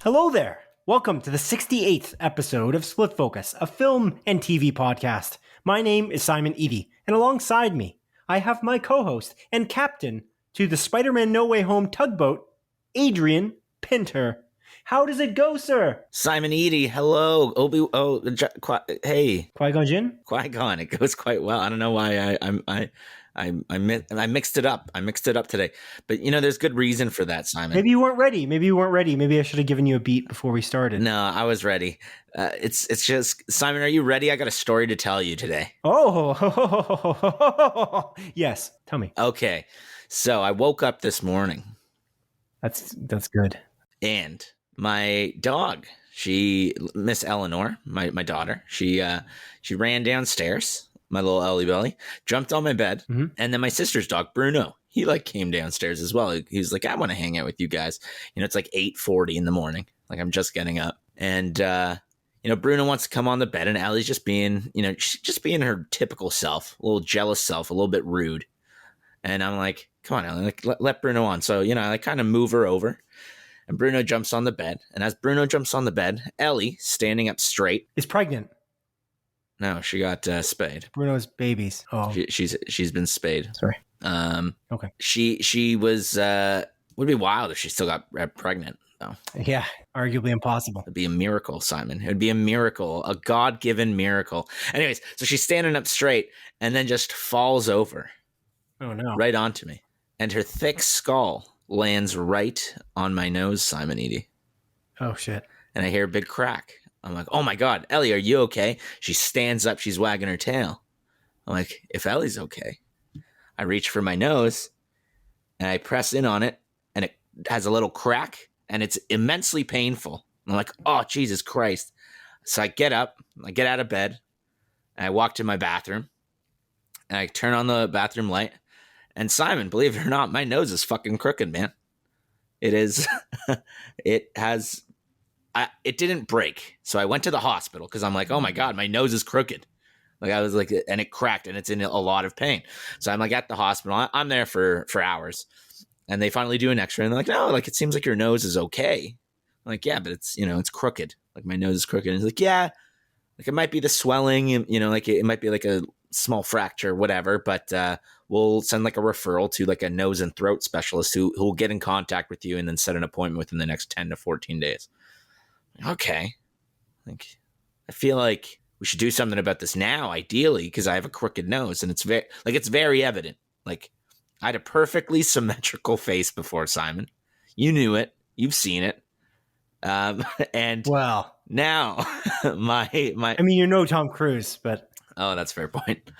Hello there. Welcome to the 68th episode of Split Focus, a film and TV podcast. My name is Simon Eady, and alongside me, I have my co-host and captain to the Spider-Man No Way Home tugboat, Adrian Pinter. How does it go, sir? Simon Eady, hello. Hey. Qui-Gon Jinn? Qui-Gon, it goes quite well. I don't know why I mixed it up. I mixed it up today. But, you know, there's good reason for that, Simon. Maybe you weren't ready. Maybe I should have given you a beat before we started. No, I was ready. It's just, Simon, are you ready? I got a story to tell you today. Oh, yes. Tell me. Okay. So I woke up this morning. That's good. And my dog, Miss Eleanor, my daughter, she ran downstairs. My little Ellie Belly jumped on my bed, and then my sister's dog Bruno, he came downstairs as well. He was like, "I want to hang out with you guys." You know, it's like 8:40 in the morning. Like I'm just getting up, and Bruno wants to come on the bed, and Ellie's just being, she's just being her typical self, a little jealous self, a little bit rude. And I'm like, "Come on, Ellie, let Bruno on." So I kind of move her over, and Bruno jumps on the bed. And as Bruno jumps on the bed, Ellie, standing up straight, is pregnant. No, she got spayed. Bruno's babies. Oh, she's been spayed. Sorry. Okay. She was would be wild if she still got pregnant though. Yeah, arguably impossible. It'd be a miracle, Simon. It would be a miracle, a God-given miracle. Anyways, so she's standing up straight and then just falls over. Oh no! Right onto me, and her thick skull lands right on my nose, Simon Eady. Oh shit! And I hear a big crack. I'm like, "Oh my God, Ellie, are you okay?" She stands up. She's wagging her tail. I'm like, if Ellie's okay. I reach for my nose and I press in on it and it has a little crack and it's immensely painful. I'm like, "Oh, Jesus Christ." So I get up, I get out of bed and I walk to my bathroom and I turn on the bathroom light. And Simon, believe it or not, my nose is fucking crooked, man. It is, it didn't break. So I went to the hospital because I'm like, "Oh my God, my nose is crooked." Like I was like, and it cracked and it's in a lot of pain. So I'm like at the hospital. I'm there for hours. And they finally do an x-ray and they're like, "No, like it seems like your nose is okay." I'm like, "Yeah, but it's, it's crooked. Like my nose is crooked." And he's like, "Yeah, like it might be the swelling, like it might be like a small fracture, whatever, but we'll send like a referral to like a nose and throat specialist who will get in contact with you and then set an appointment within the next 10 to 14 days. Okay. Like, I feel like we should do something about this now, ideally, because I have a crooked nose and it's very evident. Like, I had a perfectly symmetrical face before, Simon. You knew it. You've seen it. And well, now my I mean, you're no Tom Cruise, but oh, that's a fair point.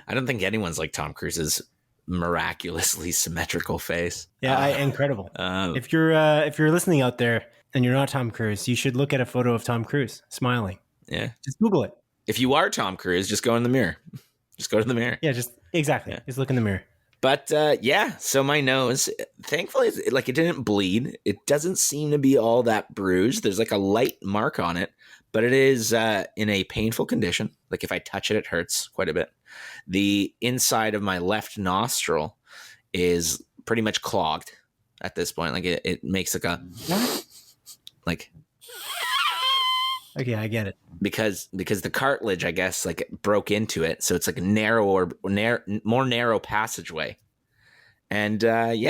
I don't think anyone's like Tom Cruise's miraculously symmetrical face. Yeah, incredible. If you're listening out there and you're not Tom Cruise, you should look at a photo of Tom Cruise smiling. Yeah, just Google it. If you are Tom Cruise, just go in the mirror. Just go to the mirror. Yeah, exactly. Yeah. Just look in the mirror. But so my nose, thankfully, it didn't bleed. It doesn't seem to be all that bruised. There's like a light mark on it, but it is in a painful condition. Like if I touch it, it hurts quite a bit. The inside of my left nostril is pretty much clogged at this point. Like it makes like a like. Okay, I get it. Because the cartilage, I guess, like it broke into it, so it's like a more narrow passageway. And that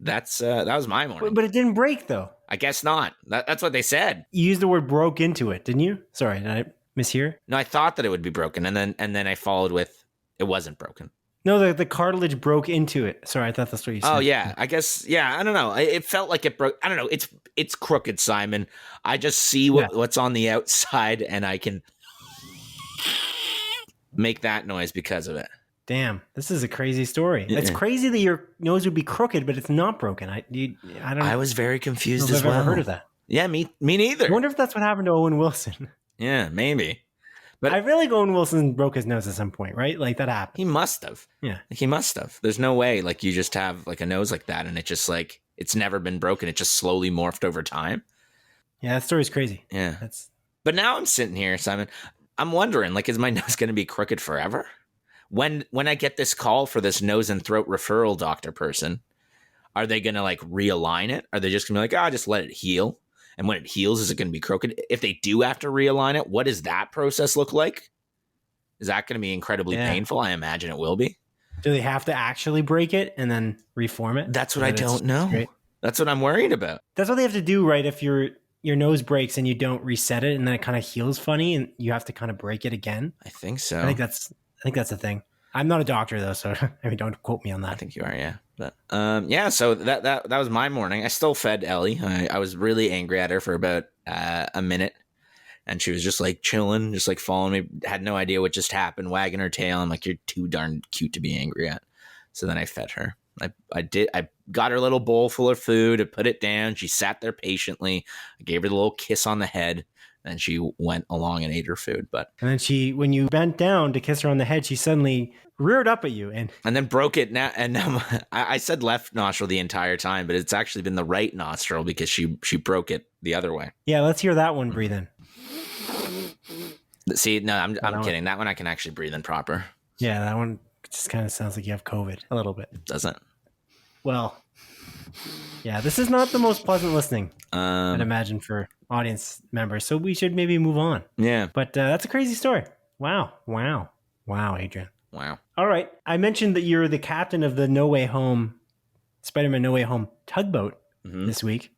was my morning. But it didn't break though. I guess not. That's what they said. You used the word "broke" into it, didn't you? Sorry, did I mishear? No, I thought that it would be broken, and then I followed with it wasn't broken. No, the cartilage broke into it. Sorry, I thought that's what you said. Oh yeah, I guess I don't know. It felt like it broke. I don't know. It's crooked, Simon. I just see what's on the outside, and I can make that noise because of it. Damn, this is a crazy story. It's crazy that your nose would be crooked, but it's not broken. I don't. I was very confused as I've well. never heard of that. Yeah, me neither. I wonder if that's what happened to Owen Wilson. Yeah, maybe. I feel like Owen Wilson broke his nose at some point, right? Like that happened. He must have. Yeah. Like, he must have. There's no way like you just have like a nose like that and it just like it's never been broken. It just slowly morphed over time. Yeah, that story's crazy. Yeah. But now I'm sitting here, Simon. I'm wondering, like, is my nose going to be crooked forever? When I get this call for this nose and throat referral doctor person, are they going to like realign it? Are they just going to be like, just let it heal? And when it heals, is it going to be crooked? If they do have to realign it, what does that process look like? Is that going to be incredibly painful? I imagine it will be. Do they have to actually break it and then reform it? That's what I don't know. Straight? That's what I'm worried about. That's what they have to do, right? If your nose breaks and you don't reset it and then it kind of heals funny and you have to kind of break it again. I think so. I think that's the thing. I'm not a doctor though, so I mean, don't quote me on that. I think you are, yeah. But so that was my morning. I still fed Ellie. I was really angry at her for about a minute, and she was just like chilling, just like following me. Had no idea what just happened, wagging her tail. I'm like, you're too darn cute to be angry at. So then I fed her. I got her a little bowl full of food. I put it down. She sat there patiently. I gave her the little kiss on the head. And she went along and ate her food. And then when you bent down to kiss her on the head, she suddenly reared up at you and then broke it. Now I said left nostril the entire time, but it's actually been the right nostril because she broke it the other way. Yeah, let's hear that one breathe in. See, no, I'm kidding. That one I can actually breathe in proper. Yeah, that one just kind of sounds like you have COVID a little bit. Doesn't? Well, yeah, this is not the most pleasant listening, I'd imagine, for audience members. So we should maybe move on. Yeah. But that's a crazy story. Wow, Adrian. Wow. All right. I mentioned that you're the captain of the No Way Home, Spider-Man No Way Home tugboat this week.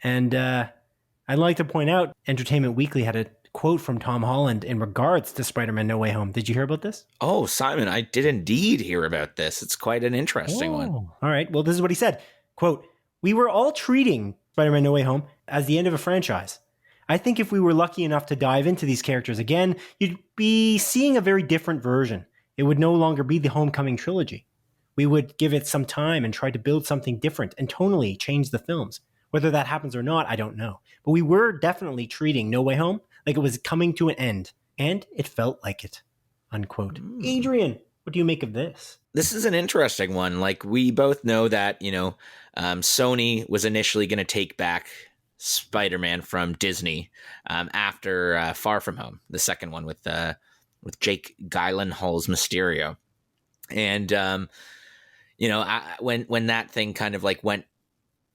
And I'd like to point out, Entertainment Weekly had a quote from Tom Holland in regards to Spider-Man No Way Home. Did you hear about this? Oh, Simon, I did indeed hear about this. It's quite an interesting one. All right. Well, this is what he said. Quote, "We were all treating Spider-Man No Way Home as the end of a franchise. I think if we were lucky enough to dive into these characters again, you'd be seeing a very different version. It would no longer be the Homecoming trilogy. We would give it some time and try to build something different and tonally change the films. Whether that happens or not, I don't know. But we were definitely treating No Way Home like it was coming to an end, and it felt like it." Unquote. Adrian, what do you make of this? This is an interesting one. Like, we both know that, Sony was initially going to take back Spider-Man from Disney after Far From Home, the second one with Jake Gyllenhaal's Mysterio. And, when that thing kind of like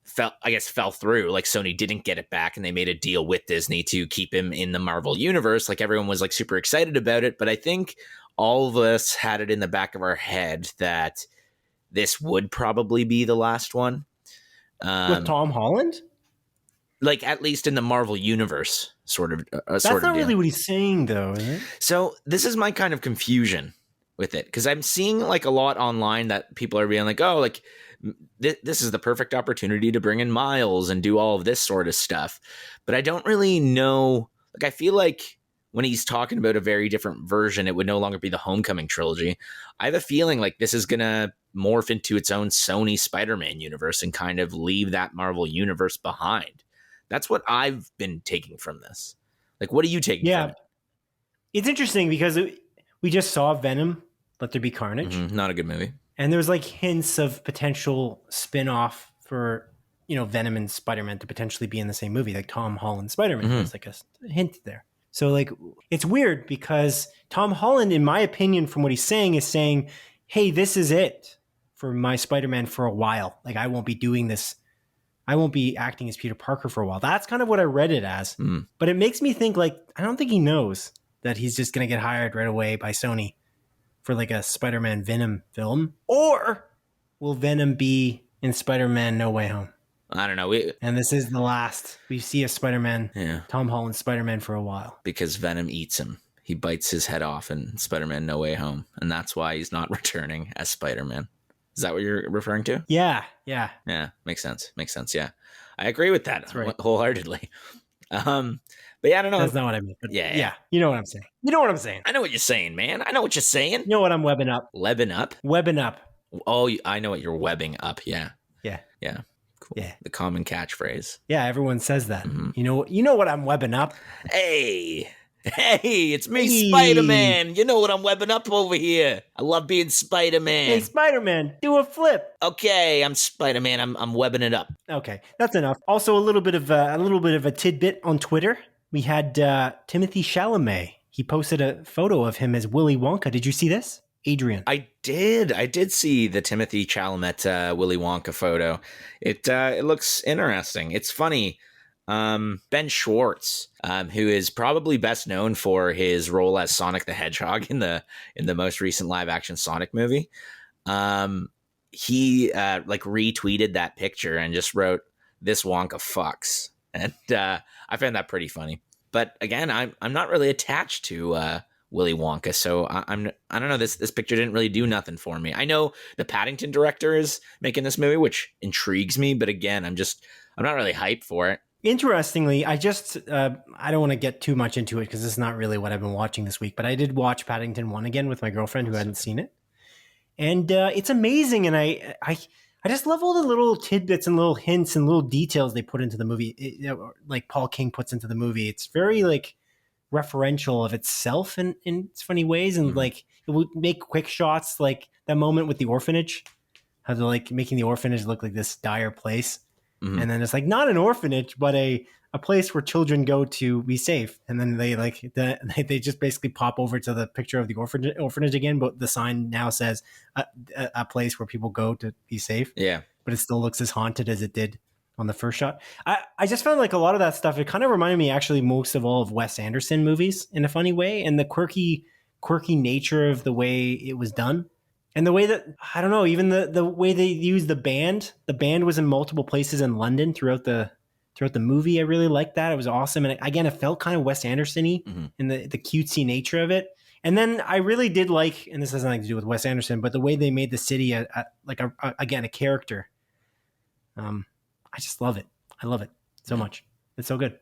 fell through, like Sony didn't get it back and they made a deal with Disney to keep him in the Marvel universe. Like, everyone was like super excited about it. But I think all of us had it in the back of our head that this would probably be the last one. With Tom Holland? Like, at least in the Marvel universe, sort of. That's not really what he's saying, though, is it? So this is my kind of confusion with it, because I'm seeing like a lot online that people are being like, oh, like this is the perfect opportunity to bring in Miles and do all of this sort of stuff. But I don't really know. Like, I feel like when he's talking about a very different version, it would no longer be the Homecoming trilogy. I have a feeling like this is going to morph into its own Sony Spider-Man universe and kind of leave that Marvel universe behind. That's what I've been taking from this. Like, what are you taking from it? It's interesting because we just saw Venom, Let There Be Carnage. Not a good movie. And there's like hints of potential spin-off for, Venom and Spider-Man to potentially be in the same movie, like Tom Holland Spider-Man. There's like a hint there. So like, it's weird because Tom Holland, in my opinion, from what he's saying, is saying, hey, this is it for my Spider-Man for a while. Like, I won't be doing this. I won't be acting as Peter Parker for a while. That's kind of what I read it as. But it makes me think, like, I don't think he knows that he's just going to get hired right away by Sony for like a Spider-Man Venom film. Or will Venom be in Spider-Man No Way Home? I don't know. And this is the last we see of Spider-Man, Tom Holland Spider-Man, for a while. Because Venom eats him. He bites his head off in Spider-Man No Way Home. And that's why he's not returning as Spider-Man. Is that what you're referring to? Yeah. Yeah, makes sense. Yeah. I agree with that wholeheartedly. But yeah, I don't know. That's not what I mean. Yeah. You know what I'm saying. I know what you're saying, man. I know what you're saying. You know what I'm webbing up. Webbing up? Webbing up. Oh, I know what you're webbing up. Yeah. Cool. Yeah. The common catchphrase. Yeah, everyone says that. You know what I'm webbing up. Hey. Hey, it's me, Hey, Spider-Man. You know what I'm webbing up over here. I love being hey, Spider-Man. Spider-Man, do a flip. Okay, I'm Spider-Man. I'm webbing it up. Okay, that's enough. Also, a little bit of a tidbit on Twitter. We had Timothy Chalamet. He posted a photo of him as Willy Wonka. Did you see this, Adrian? I did. I did see the Timothy Chalamet Willy Wonka photo. It looks interesting. It's funny. Ben Schwartz, who is probably best known for his role as Sonic the Hedgehog in the most recent live action Sonic movie, he like retweeted that picture and just wrote, "This Wonka fucks," and I found that pretty funny. But again, I'm not really attached to Willy Wonka, so I don't know. This picture didn't really do nothing for me. I know the Paddington director is making this movie, which intrigues me, but again, I'm not really hyped for it. Interestingly, I don't want to get too much into it because it's not really what I've been watching this week, but I did watch Paddington 1 again with my girlfriend who hadn't seen it. And it's amazing. And I just love all the little tidbits and little hints and little details they put into the movie, like Paul King puts into the movie. It's very like referential of itself in funny ways. And like it would make quick shots like that moment with the orphanage, how they're like making the orphanage look like this dire place. And then it's like not an orphanage, but a place where children go to be safe. And then they just basically pop over to the picture of the orphanage again, but the sign now says a place where people go to be safe. Yeah. But it still looks as haunted as it did on the first shot. I just found like a lot of that stuff, it kind of reminded me actually most of all of Wes Anderson movies in a funny way, and the quirky nature of the way it was done. And the way that, I don't know, even the way they used the band was in multiple places in London throughout the movie. I really liked that. It was awesome. And again, it felt kind of Wes Anderson-y in the cutesy nature of it. And then I really did like, and this has nothing to do with Wes Anderson, but the way they made the city a character. I just love it. I love it so much. It's so good.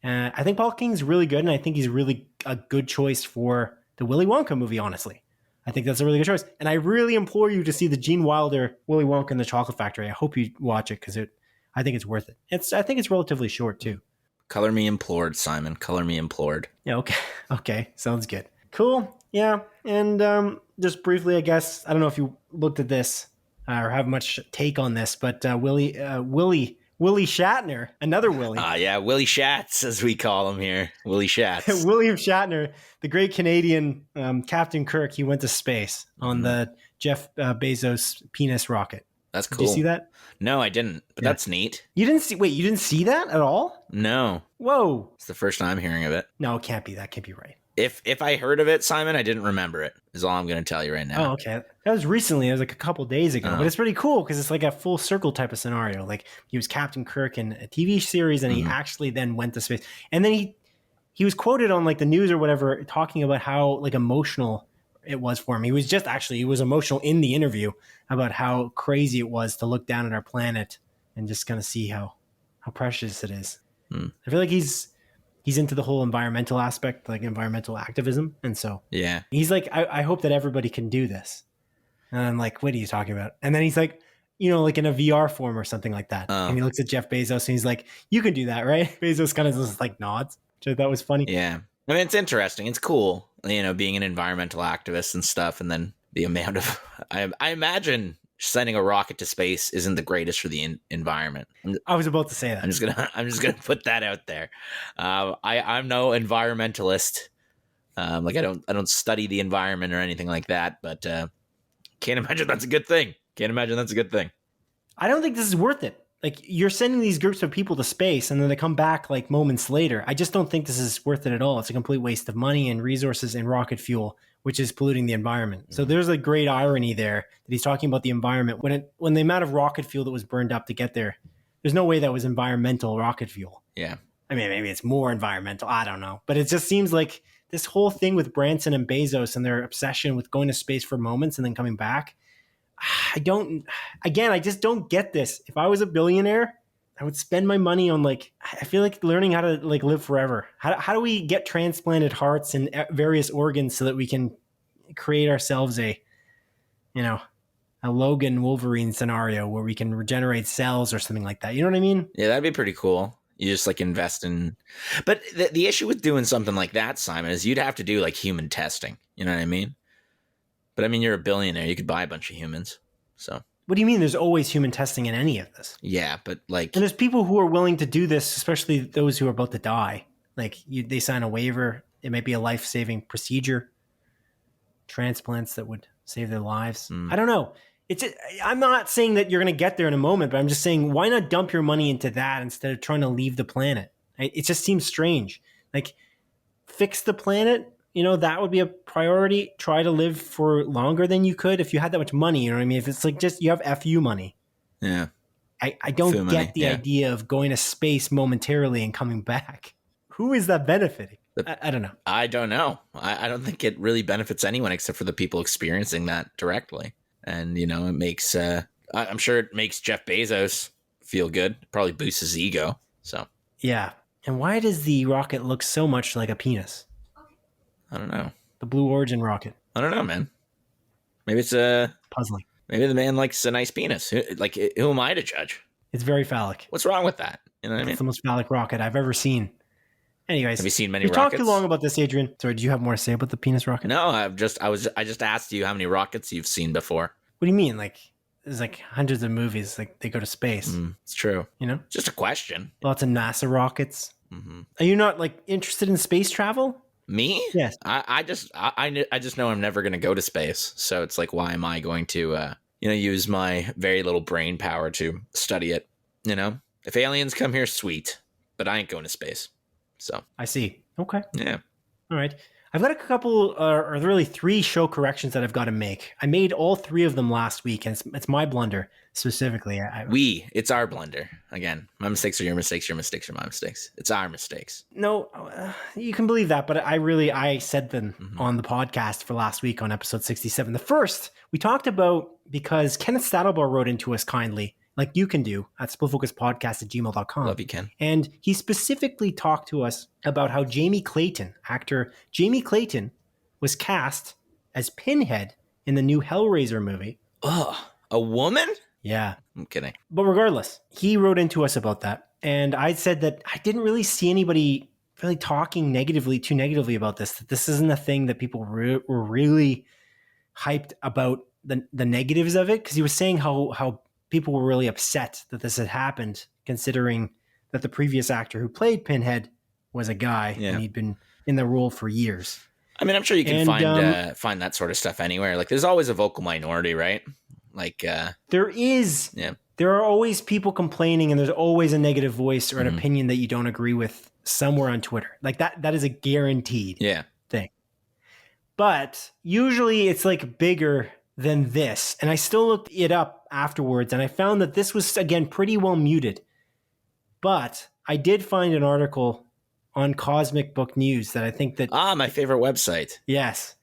I think Paul King's really good, and I think he's really a good choice for the Willy Wonka movie, honestly. I think that's a really good choice. And I really implore you to see the Gene Wilder Willy Wonka and the Chocolate Factory. I hope you watch it because I think it's worth it. I think it's relatively short too. Color me implored, Simon. Color me implored. Yeah, okay. Okay, sounds good. Cool. Yeah, and just briefly, I guess, I don't know if you looked at this or have much take on this, but Willie Shatner, another Willie. Yeah, Willie Shatz, as we call him here. Willie Shatz. William Shatner, the great Canadian Captain Kirk, he went to space on the Jeff Bezos penis rocket. That's cool. Did you see that? No, I didn't, but that's neat. You didn't see that at all? No. Whoa. It's the first time I'm hearing of it. No, it can't be. That can't be right. If I heard of it, Simon, I didn't remember it, is all I'm going to tell you right now. Oh, okay. That was recently. It was like a couple days ago. But it's pretty cool because it's like a full circle type of scenario. Like he was Captain Kirk in a TV series and he actually then went to space. And then he was quoted on like the news or whatever talking about how like emotional it was for him. He was emotional in the interview about how crazy it was to look down at our planet and just kind of see how precious it is. I feel like he's into the whole environmental aspect, like environmental activism. And so he's like, I hope that everybody can do this. And I'm like, what are you talking about? And then he's like, like in a VR form or something like that. And he looks at Jeff Bezos and he's like, you can do that, right? Bezos kind of just like nods, which I thought was funny. Yeah. I mean, it's interesting. It's cool, being an environmental activist and stuff. And then the amount of, I imagine sending a rocket to space isn't the greatest for the environment. I was about to say that. I'm just gonna put that out there. I'm no environmentalist. Like I don't study the environment or anything like that. But can't imagine that's a good thing. I don't think this is worth it. Like you're sending these groups of people to space and then they come back like moments later. I just don't think this is worth it at all. It's a complete waste of money and resources and rocket fuel, which is polluting the environment. So there's a great irony there that he's talking about the environment when the amount of rocket fuel that was burned up to get there, there's no way that was environmental rocket fuel. Yeah. I mean, maybe it's more environmental. I don't know. But it just seems like this whole thing with Branson and Bezos and their obsession with going to space for moments and then coming back. I just don't get this. If I was a billionaire, I would spend my money on I feel like learning how to live forever. How do we get transplanted hearts and various organs so that we can create ourselves a Logan Wolverine scenario where we can regenerate cells or something like that. You know what I mean? Yeah, that'd be pretty cool. You just like invest in, but the issue with doing something like that, Simon, is you'd have to do like human testing. You know what I mean? But I mean, you're a billionaire. You could buy a bunch of humans. So What do you mean there's always human testing in any of this? yeah, but like, And there's people who are willing to do this, especially those who are about to die. Like they sign a waiver. It might be a life-saving procedure. Transplants that would save their lives. I don't know. I'm not saying that you're going to get there in a moment, but I'm just saying, why not dump your money into that instead of trying to leave the planet? It just seems strange. Like, fix the planet. That would be a priority. Try to live for longer than you could if you had that much money. You know what I mean? If it's like just you have FU money. yeah. I don't Fu get money, the yeah. idea of going to space momentarily and coming back. Who is that benefiting? I don't know. I don't know. I don't think it really benefits anyone except for the people experiencing that directly. And, it makes, I'm sure it makes Jeff Bezos feel good. Probably boosts his ego. So, Yeah. And why does the rocket look so much like a penis? I don't know. The Blue Origin rocket. I don't know, man. Maybe it's Puzzling. maybe the man likes a nice penis. Like, who am I to judge? It's very phallic. What's wrong with that? You know what I mean? It's the most phallic rocket I've ever seen. Anyways, Have you seen many we've rockets? talked too long about this, Adrian. Sorry, do you have more to say about the penis rocket? No, I just asked you how many rockets you've seen before. What do you mean? Like, there's like hundreds of movies. Like, they go to space. It's true. You know, Just a question. lots of NASA rockets. Are you not like interested in space travel? Me? Yes. I just know I'm never going to go to space. So it's like, why am I going to, use my very little brain power to study it? If aliens come here, sweet, but I ain't going to space. So I see. Okay. yeah, All right. I've got a couple, or really 3 show corrections that I've got to make. I made all 3 of them last week, and it's my blunder specifically. it's our blunder. Again, my mistakes are your mistakes. Your mistakes are my mistakes. It's our mistakes. No, you can believe that, but I said them on the podcast for last week on episode 67. The first we talked about because Kenneth Stadelbar wrote into us kindly, like you can do, at splitfocuspodcast@gmail.com. Love you, Ken. And he specifically talked to us about how actor Jamie Clayton was cast as Pinhead in the new Hellraiser movie. Ugh, a woman? Yeah. I'm kidding. But regardless, he wrote into us about that. And I said that I didn't really see anybody really talking too negatively about this, that this isn't a thing that people were really hyped about the negatives of it. Because he was saying how people were really upset that this had happened, considering that the previous actor who played Pinhead was a guy and he'd been in the role for years. I mean, I'm sure you can find that sort of stuff anywhere. Like, there's always a vocal minority, right? Like, there is. Yeah. There are always people complaining, and there's always a negative voice or an opinion that you don't agree with somewhere on Twitter. Like that is a guaranteed thing. But usually it's like bigger than this. And I still looked it up afterwards, and I found that this was, again, pretty well muted. But I did find an article on Cosmic Book News that I think that... my favorite website. Yes.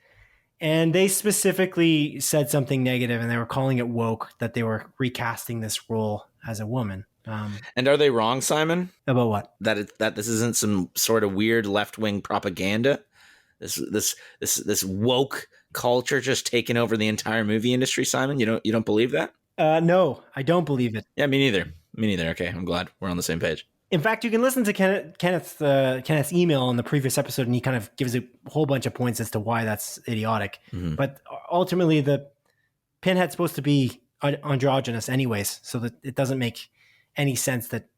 And they specifically said something negative, and they were calling it woke, that they were recasting this role as a woman. And are they wrong, Simon? About what? That this isn't some sort of weird left-wing propaganda? This woke culture just taking over the entire movie industry, Simon? You don't believe that? No, I don't believe it. Yeah, me neither. Okay, I'm glad we're on the same page. In fact, you can listen to Kenneth's email on the previous episode, and he kind of gives a whole bunch of points as to why that's idiotic. But ultimately, the Pinhead's supposed to be androgynous anyways, so that it doesn't make any sense that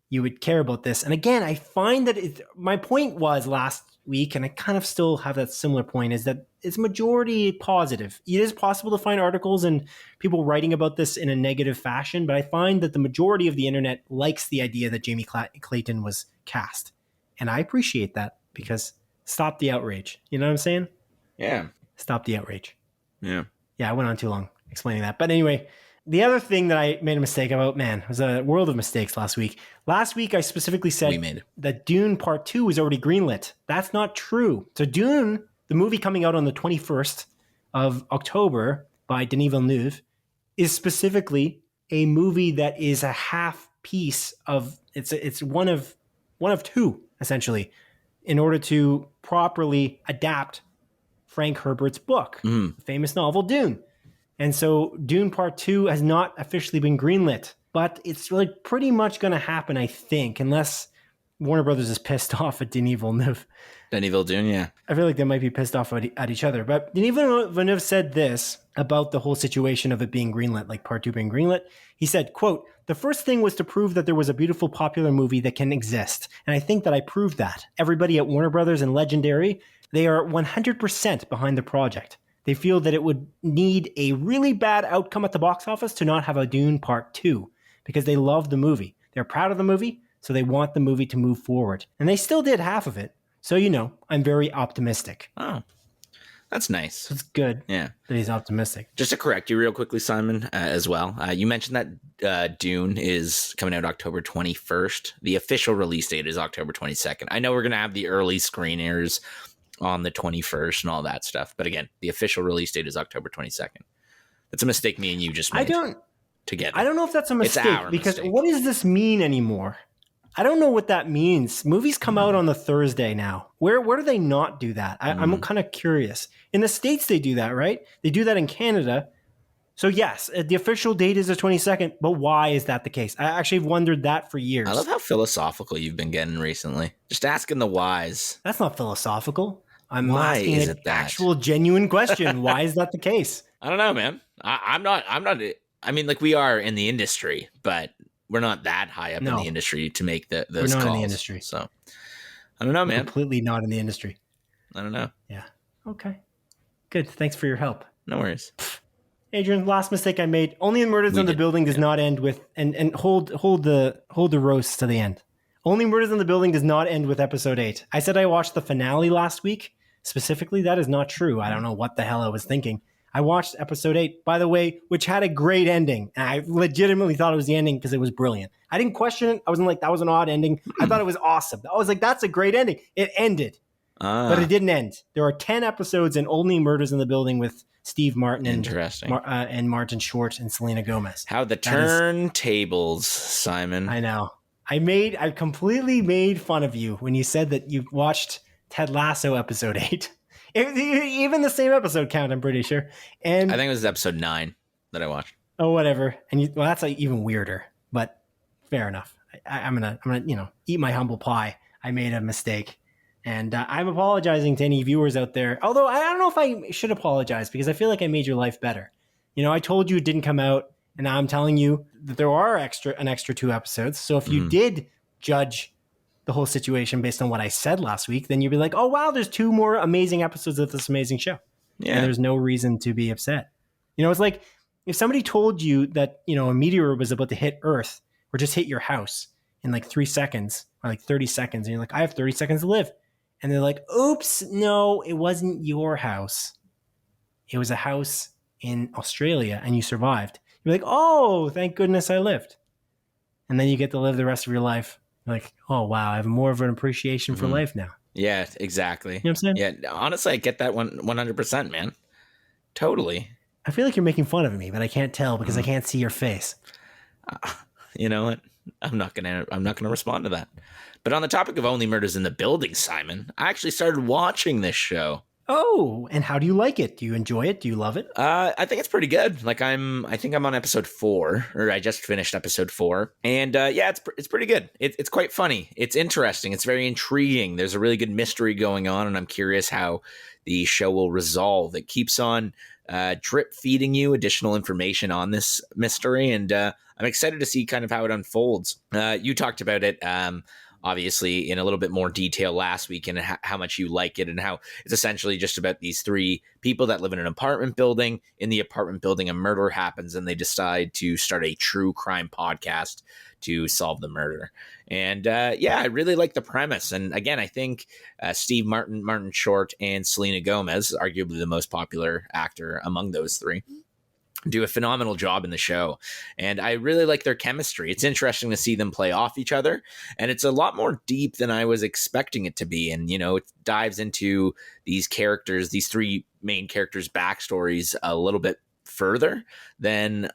you would care about this. And again, I find that my point was last week, and I kind of still have that similar point, is that it's majority positive. It is possible to find articles and people writing about this in a negative fashion, but I find that the majority of the internet likes the idea that Jamie Clayton was cast. And I appreciate that, because stop the outrage. You know what I'm saying? Yeah. Stop the outrage. Yeah. Yeah, I went on too long explaining that. But anyway, the other thing that I made a mistake about, man, was a world of mistakes last week. Last week, I specifically said that Dune Part 2 was already greenlit. That's not true. So Dune, the movie coming out on the 21st of October by Denis Villeneuve, is specifically a movie that is a half piece of, it's one of 2, essentially, in order to properly adapt Frank Herbert's book, the famous novel Dune. And so Dune Part 2 has not officially been greenlit, but it's like pretty much going to happen, I think, unless Warner Brothers is pissed off at Denis Villeneuve. Denis Villeneuve, yeah. I feel like they might be pissed off at each other. But Denis Villeneuve said this about the whole situation of it being greenlit, like part 2 being greenlit. He said, quote, "The first thing was to prove that there was a beautiful, popular movie that can exist. And I think that I proved that. Everybody at Warner Brothers and Legendary, they are 100% behind the project. They feel that it would need a really bad outcome at the box office to not have a Dune Part 2 because they love the movie. They're proud of the movie, so they want the movie to move forward. And they still did half of it. So, I'm very optimistic." Oh, that's nice. So it's good that he's optimistic. Just to correct you real quickly, Simon, as well. You mentioned that Dune is coming out October 21st. The official release date is October 22nd. I know we're going to have the early screeners on the 21st and all that stuff. But again, the official release date is October 22nd. That's a mistake me and you just made together. I don't know if that's a mistake because mistake. What does this mean anymore? I don't know what that means. Movies come out on the Thursday now. Where do they not do that? I'm kind of curious. In the States, they do that, right? They do that in Canada. So yes, the official date is the 22nd, but why is that the case? I actually wondered that for years. I love how philosophical you've been getting recently. Just asking the whys. That's not philosophical. I'm Why asking is an it that? actual genuine question. Why is that the case? I don't know, man. I'm not. I mean, like, we are in the industry, but we're not that high up in the industry to make those calls. We're not in the industry. So I don't know, man. Completely not in the industry. I don't know. Yeah. Okay. Good. Thanks for your help. No worries. Adrian, last mistake I made. Only Murders in the Building does not end with and hold the roast to the end. Only Murders in the Building does not end with episode 8. I said I watched the finale last week. Specifically, that is not true. I don't know what the hell I was thinking. I watched episode 8, by the way, which had a great ending. And I legitimately thought it was the ending because it was brilliant. I didn't question it. I wasn't like, that was an odd ending. I thought it was awesome. I was like, that's a great ending. It ended. But it didn't end. There are 10 episodes in Only Murders in the Building with Steve Martin and Martin Short and Selena Gomez. How the turntables, Simon. I know. I completely made fun of you when you said that you watched Ted Lasso episode 8. Even the same episode count, I'm pretty sure. And I think it was episode 9 that I watched. Oh, whatever. And that's like even weirder, but fair enough. I'm gonna eat my humble pie. I made a mistake. And I'm apologizing to any viewers out there. Although I don't know if I should apologize because I feel like I made your life better. I told you it didn't come out, and now I'm telling you that there are an extra 2 episodes. So if you did judge the whole situation based on what I said last week, then you'd be like, oh, wow, there's 2 more amazing episodes of this amazing show. Yeah. And there's no reason to be upset. It's like if somebody told you that, a meteor was about to hit Earth or just hit your house in like 3 seconds or like 30 seconds, and you're like, I have 30 seconds to live. And they're like, oops, no, it wasn't your house. It was a house in Australia and you survived. You're like, oh, thank goodness I lived. And then you get to live the rest of your life. You're like, oh, wow, I have more of an appreciation for life now. Yeah, exactly. You know what I'm saying? Yeah, honestly, I get that 100%, man. Totally. I feel like you're making fun of me, but I can't tell because I can't see your face. You know what? I'm not gonna respond to that. But on the topic of Only Murders in the Building, Simon, I actually started watching this show. Oh, and how do you like it? Do you enjoy it? Do you love it? I think it's pretty good. Like I think I'm on episode 4, or I just finished episode 4, and yeah, it's pretty good. It's quite funny. It's interesting. It's very intriguing. There's a really good mystery going on, and I'm curious how the show will resolve. It keeps on drip feeding you additional information on this mystery, and I'm excited to see kind of how it unfolds. You talked about it. Obviously in a little bit more detail last week, and how much you like it, and how it's essentially just about these 3 people that live in an apartment building. In the apartment building, a murder happens, and they decide to start a true crime podcast to solve the murder. And yeah, I really like the premise. And again, I think Steve Martin, Martin Short, and Selena Gomez, arguably the most popular actor among those 3, do a phenomenal job in the show. And I really like their chemistry. It's interesting to see them play off each other. And it's a lot more deep than I was expecting it to be. And, it dives into these characters, these 3 main characters' backstories a little bit further than,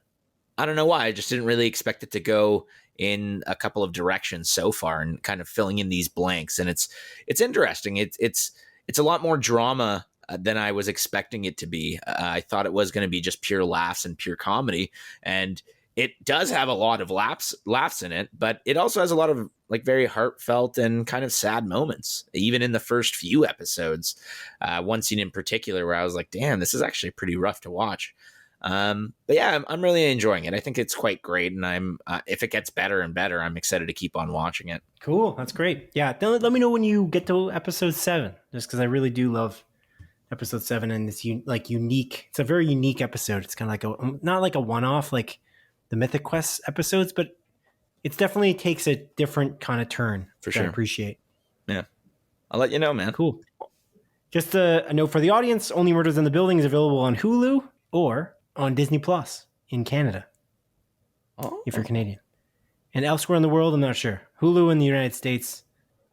I don't know why. I just didn't really expect it to go in a couple of directions so far, and kind of filling in these blanks. And it's interesting. It's a lot more drama than I was expecting it to be. I thought it was going to be just pure laughs and pure comedy, and it does have a lot of laughs in it, but it also has a lot of like very heartfelt and kind of sad moments, even in the first few episodes. One scene in particular where I was like, damn, this is actually pretty rough to watch. But yeah, I'm really enjoying it. I think it's quite great, and I'm if it gets better and better, I'm excited to keep on watching it. Cool. That's great. Yeah. Let me know when you get to episode 7, just because I really do love episode 7, and it's unique. It's a very unique episode. It's kind of like not like a one-off like the Mythic Quest episodes, but it definitely takes a different kind of turn. For sure. I appreciate. Yeah. I'll let you know, man. Cool. Just a note for the audience, Only Murders in the Building is available on Hulu or on Disney Plus in Canada. Oh. If you're Canadian. And elsewhere in the world, I'm not sure. Hulu in the United States,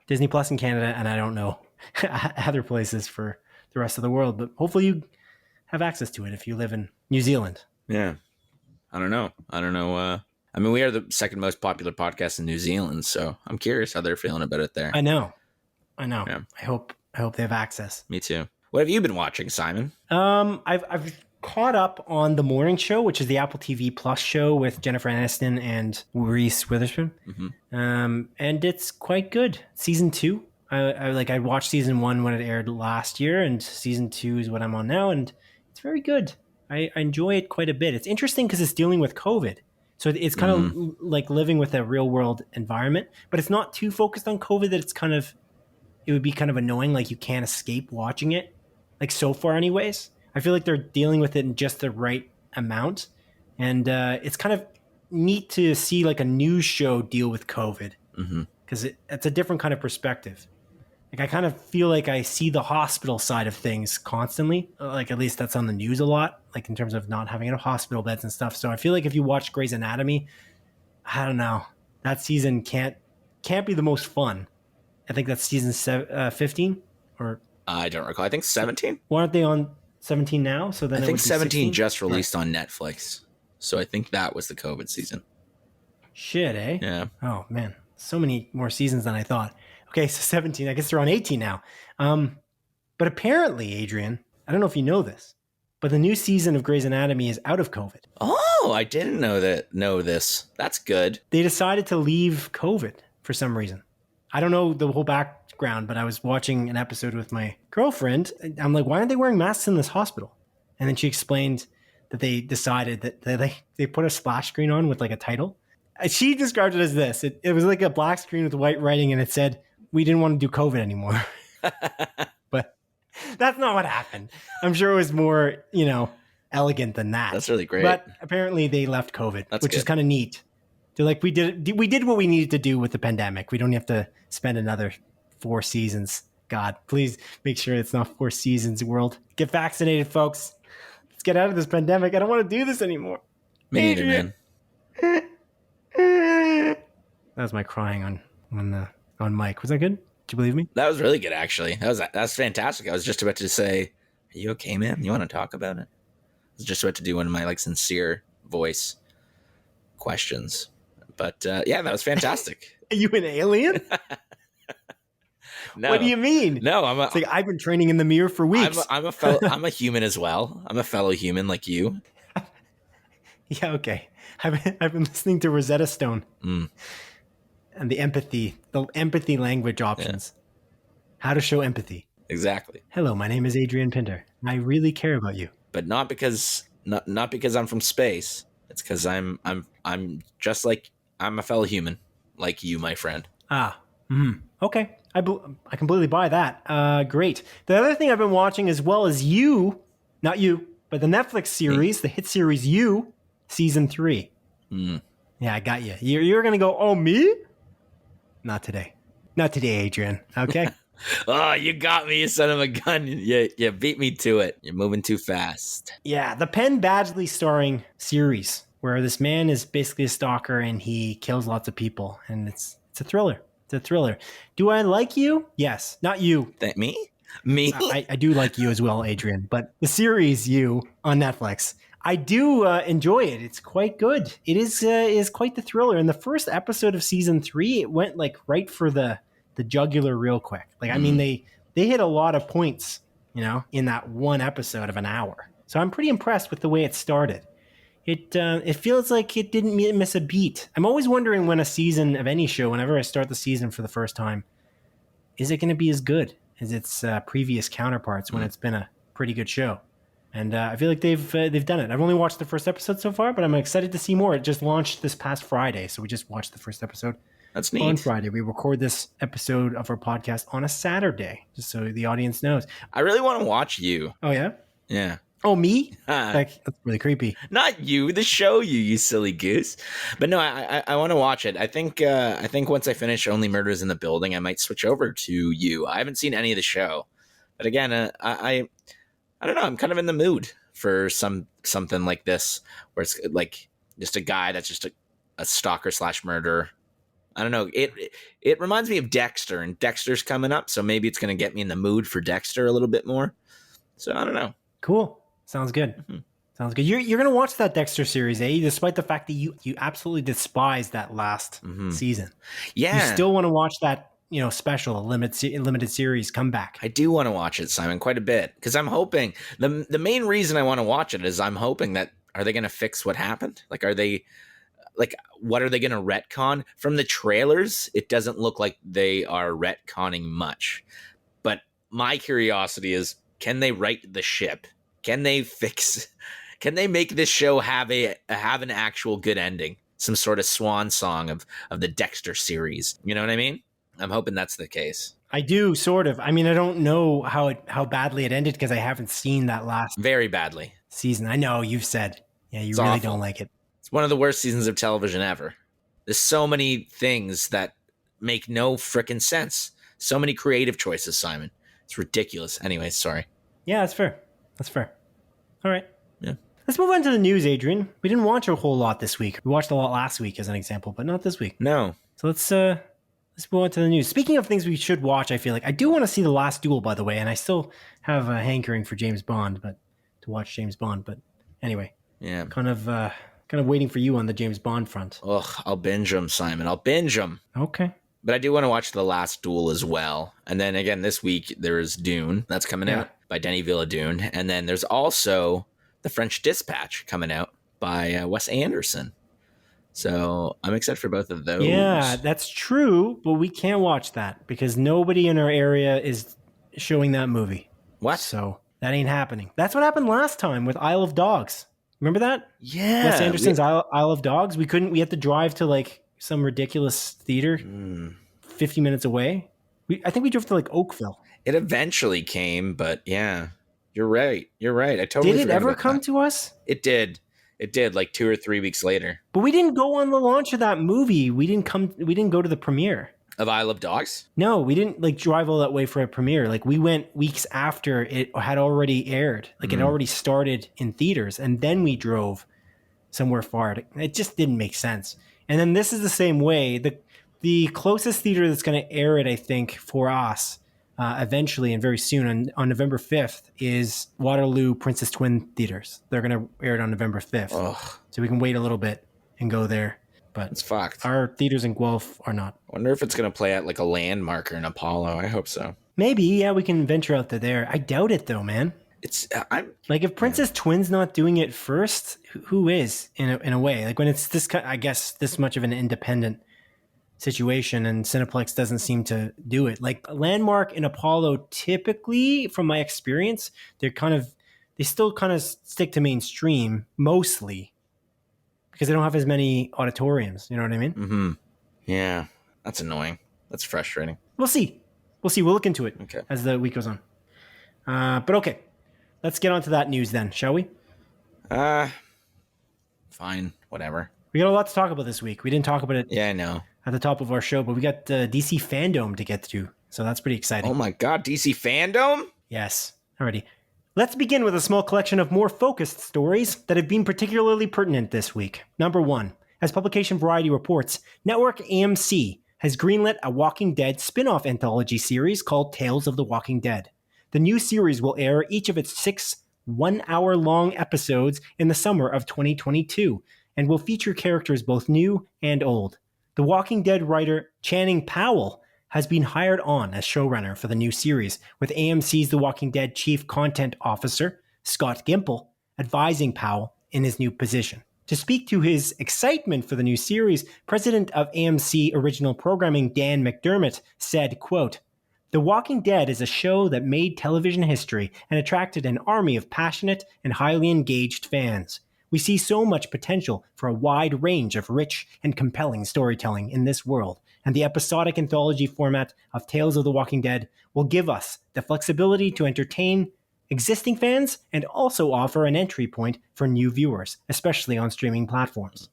Disney Plus in Canada, and I don't know other places for the rest of the world. But hopefully you have access to it if you live in New Zealand. Yeah. I don't know. I mean, we are the second most popular podcast in New Zealand, so I'm curious how they're feeling about it there. I know. Yeah. I hope they have access. Me too. What have you been watching, Simon? I've caught up on The Morning Show, which is the Apple TV Plus show with Jennifer Aniston and Reese Witherspoon. Mm-hmm. And it's quite good. Season 2. I watched season 1 when it aired last year, and season 2 is what I'm on now, and it's very good. I enjoy it quite a bit. It's interesting because it's dealing with COVID. So it's kind of like living with a real world environment, but it's not too focused on COVID that it would be kind of annoying. Like you can't escape watching it, like so far anyways. I feel like they're dealing with it in just the right amount. And it's kind of neat to see like a news show deal with COVID because it's a different kind of perspective. Like I kind of feel like I see the hospital side of things constantly. Like at least that's on the news a lot, like in terms of not having enough hospital beds and stuff. So I feel like if you watch Grey's Anatomy, I don't know, that season can't be the most fun. I think that's season 15 or I don't recall. I think 17. Why aren't they on 17 now? So then I think 17 16? just released on Netflix. So I think that was the COVID season. Shit, eh? Yeah. Oh man, so many more seasons than I thought. Okay, so 17. I guess they're on 18 now. But apparently, Adrian, I don't know if you know this, but the new season of Grey's Anatomy is out of COVID. Oh, I didn't know this. That's good. They decided to leave COVID for some reason. I don't know the whole background, but I was watching an episode with my girlfriend. I'm like, why aren't they wearing masks in this hospital? And then she explained that they decided that they put a splash screen on with like a title. She described it as this. It was like a black screen with white writing, and it said, we didn't want to do COVID anymore. But that's not what happened. I'm sure it was more, elegant than that. That's really great. But apparently they left COVID, which is kind of neat. They're like, we did what we needed to do with the pandemic. We don't have to spend another 4 seasons. God, please make sure it's not 4 seasons, world. Get vaccinated, folks. Let's get out of this pandemic. I don't want to do this anymore. Me neither, man. That was my crying on mic. Was that good? Did you believe me? That was really good, actually. That's fantastic. I was just about to say, are you okay, man? You want to talk about it? I was just about to do one of my like sincere voice questions. But yeah, that was fantastic. Are you an alien? No. What do you mean? No, it's like I've been training in the mirror for weeks. I'm a human as well. I'm a fellow human like you. Yeah, okay. I've been listening to Rosetta Stone and the empathy language options. Yeah. How to show empathy. Exactly. Hello, my name is Adrian Pinder. I really care about you. But not because I'm from space. It's because I'm just like I'm a fellow human like you, my friend. Okay. I completely buy that. Great. The other thing I've been watching as well as You, not you, but the Netflix series, the hit series You, season 3. Yeah, I got you. You're going to go, oh, me? Not today. Not today, Adrian. Okay? Oh, you got me, you son of a gun. You beat me to it. You're moving too fast. Yeah, the Penn Badgley starring series where this man is basically a stalker and he kills lots of people. And it's a thriller. It's a thriller. Do I like You? Yes. Not you. Me? Me? I do like You as well, Adrian. But the series You on Netflix, I do enjoy it. It's quite good. It is quite the thriller. In the first episode of season 3, it went like right for the jugular real quick. Like, I mean, they hit a lot of points, in that one episode of an hour. So I'm pretty impressed with the way it started. It feels like it didn't miss a beat. I'm always wondering when a season of any show, whenever I start the season for the first time, is it going to be as good as its previous counterparts when it's been a pretty good show? And I feel like they've done it. I've only watched the first episode so far, but I'm excited to see more. It just launched this past Friday, so we just watched the first episode. That's neat. On Friday. We record this episode of our podcast on a Saturday, just so the audience knows. I really want to watch you. Oh, yeah? Yeah. Oh, me? That's really creepy. Not you, the show, you silly goose. But no, I want to watch it. I think once I finish Only Murders in the Building, I might switch over to you. I haven't seen any of the show, but again, I don't know. I'm kind of in the mood for something like this, where it's like just a guy that's just a stalker / murderer. I don't know. It reminds me of Dexter, and Dexter's coming up, so maybe it's going to get me in the mood for Dexter a little bit more. So I don't know. Cool. Sounds good. Mm-hmm. Sounds good. You're going to watch that Dexter series, eh? Despite the fact that you absolutely despise that last season. Yeah. You still want to watch that, special limited series come back. I do want to watch it, Simon, quite a bit, because I'm hoping the main reason I want to watch it is I'm hoping that are they going to fix what happened? Like, what are they going to retcon? From the trailers, it doesn't look like they are retconning much. But my curiosity is, can they right the ship? Can they make this show have an actual good ending? Some sort of swan song of the Dexter series. You know what I mean? I'm hoping that's the case. I do, sort of. I mean, I don't know how badly it ended because I haven't seen that last very badly season. I know you've said, yeah, you it's really awful. Don't like it. It's one of the worst seasons of television ever. There's so many things that make no frickin' sense. So many creative choices, Simon. It's ridiculous. Anyway, sorry. Yeah, that's fair. That's fair. All right. Yeah. Let's move on to the news, Adrian. We didn't watch a whole lot this week. We watched a lot last week as an example, but not this week. No. So let's move on to the news. Speaking of things we should watch, I feel like I do want to see The Last Duel, by the way, and I still have a hankering for James Bond, to watch James Bond. But anyway, yeah, kind of waiting for you on the James Bond front. Ugh, I'll binge them, Simon. I'll binge them. Okay. But I do want to watch The Last Duel as well. And then again, this week there is Dune that's coming out by Denis Villeneuve, and then there's also The French Dispatch coming out by Wes Anderson. So I'm excited for both of those. Yeah, that's true, but we can't watch that because nobody in our area is showing that movie. What? So that ain't happening. That's what happened last time with Isle of Dogs. Remember that? Yeah. Wes Anderson's Isle of Dogs. We had to drive to like some ridiculous theater 50 minutes away. I think we drove to like Oakville. It eventually came, but yeah, you're right. I totally Did it ever come to us? It did. It did, like 2 or 3 weeks later. But we didn't go on the launch of that movie. We didn't go to the premiere. Of Isle of Dogs? No, we didn't like drive all that way for a premiere. Like we went weeks after it had already aired. Like it already started in theaters, and then we drove somewhere far. It just didn't make sense. And then this is the same way. The closest theater that's going to air it, I think, for us eventually and very soon on November 5th is Waterloo Princess Twin Theaters. They're going to air it on November 5th. Ugh. So we can wait a little bit and go there. But it's fucked. Our theaters in Guelph are not. I wonder if it's going to play at like a Landmark or an Apollo. I hope so. Maybe, yeah, we can venture out to there. I doubt it though, man. I'm like if Princess Twin's not doing it first, who is in a way? Like when it's this, I guess, this much of an independent situation, and Cineplex doesn't seem to do it. Like Landmark and Apollo, typically, from my experience, they still kind of stick to mainstream mostly because they don't have as many auditoriums. You know what I mean? Mm-hmm. Yeah, that's annoying. That's frustrating. We'll see. We'll look into it as the week goes on. But okay, let's get on to that news then, shall we? Fine, whatever. We got a lot to talk about this week. We didn't talk about it. Yeah, I know. At the top of our show, but we got DC Fandom to get to, so that's pretty exciting. Oh my God, DC Fandom? Yes. Alrighty. Let's begin with a small collection of more focused stories that have been particularly pertinent this week. Number 1. As publication Variety reports, network AMC has greenlit a Walking Dead spin-off anthology series called Tales of the Walking Dead. The new series will air each of its 6 one-hour-long episodes in the summer of 2022 and will feature characters both new and old. The Walking Dead writer Channing Powell has been hired on as showrunner for the new series, with AMC's The Walking Dead chief content officer, Scott Gimple, advising Powell in his new position. To speak to his excitement for the new series, president of AMC Original Programming Dan McDermott said, quote, "The Walking Dead is a show that made television history and attracted an army of passionate and highly engaged fans. We see so much potential for a wide range of rich and compelling storytelling in this world, and the episodic anthology format of Tales of the Walking Dead will give us the flexibility to entertain existing fans and also offer an entry point for new viewers, especially on streaming platforms.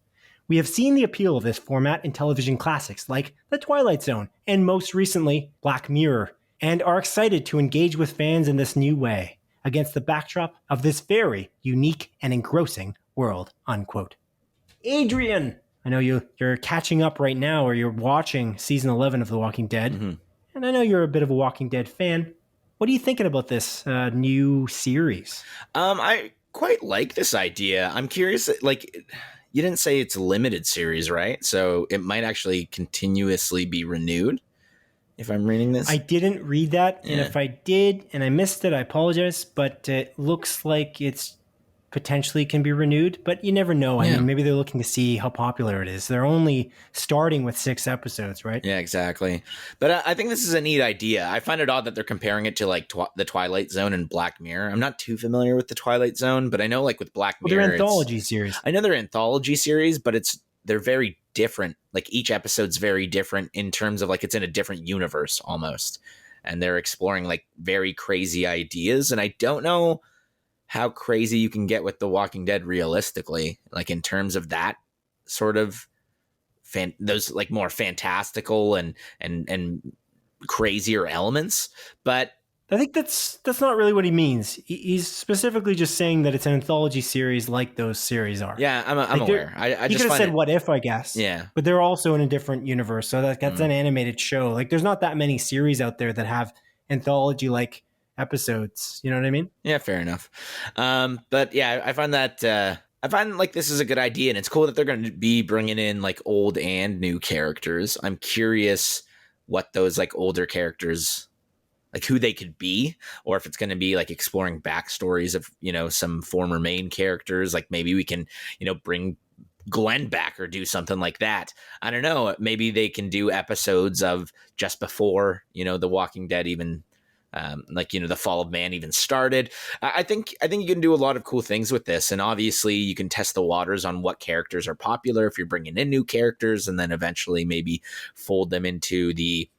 We have seen the appeal of this format in television classics like The Twilight Zone and most recently Black Mirror, and are excited to engage with fans in this new way against the backdrop of this very unique and engrossing world," unquote. Adrian, I know you're catching up right now, or you're watching season 11 of The Walking Dead, and I know you're a bit of a Walking Dead fan. What are you thinking about this new series? I quite like this idea. I'm curious, like, you didn't say it's a limited series, right? So it might actually continuously be renewed, if I'm reading this. I didn't read that, and if I did and I missed it, I apologize, but it looks like it's potentially can be renewed, but you never know. I mean, maybe they're looking to see how popular it is. They're only starting with 6 episodes, right? Yeah, exactly. But I think this is a neat idea. I find it odd that they're comparing it to like the Twilight Zone and Black Mirror. I'm not too familiar with the Twilight Zone, but I know like with Black Mirror, they're anthology series. I know they're anthology series, but they're very different. Like each episode's very different in terms of like it's in a different universe almost, and they're exploring like very crazy ideas. And I don't know how crazy you can get with The Walking Dead realistically, like in terms of that sort of those like more fantastical and crazier elements. But I think that's not really what he means. He's specifically just saying that it's an anthology series like those series are. Yeah, I'm aware. I he just could have find said "what if," I guess. Yeah, but they're also in a different universe, so that's an animated show. Like, there's not that many series out there that have anthology like episodes. You know what I mean? Yeah, fair enough. But yeah, I find that I find like this is a good idea, and it's cool that they're going to be bringing in like old and new characters. I'm curious what those like older characters, like who they could be, or if it's going to be like exploring backstories of, you know, some former main characters. Like maybe we can, you know, bring Glenn back or do something like that. I don't know. Maybe they can do episodes of just before, you know, The Walking Dead even like, you know, the fall of man even started. I think you can do a lot of cool things with this. And obviously you can test the waters on what characters are popular if you're bringing in new characters, and then eventually maybe fold them into the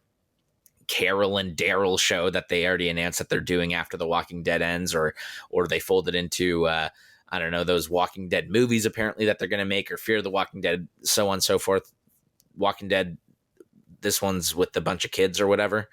Carol and Daryl show that they already announced that they're doing after The Walking Dead ends, or they fold it into, I don't know, those Walking Dead movies apparently that they're going to make, or Fear the Walking Dead, so on and so forth. Walking Dead, this one's with a bunch of kids or whatever.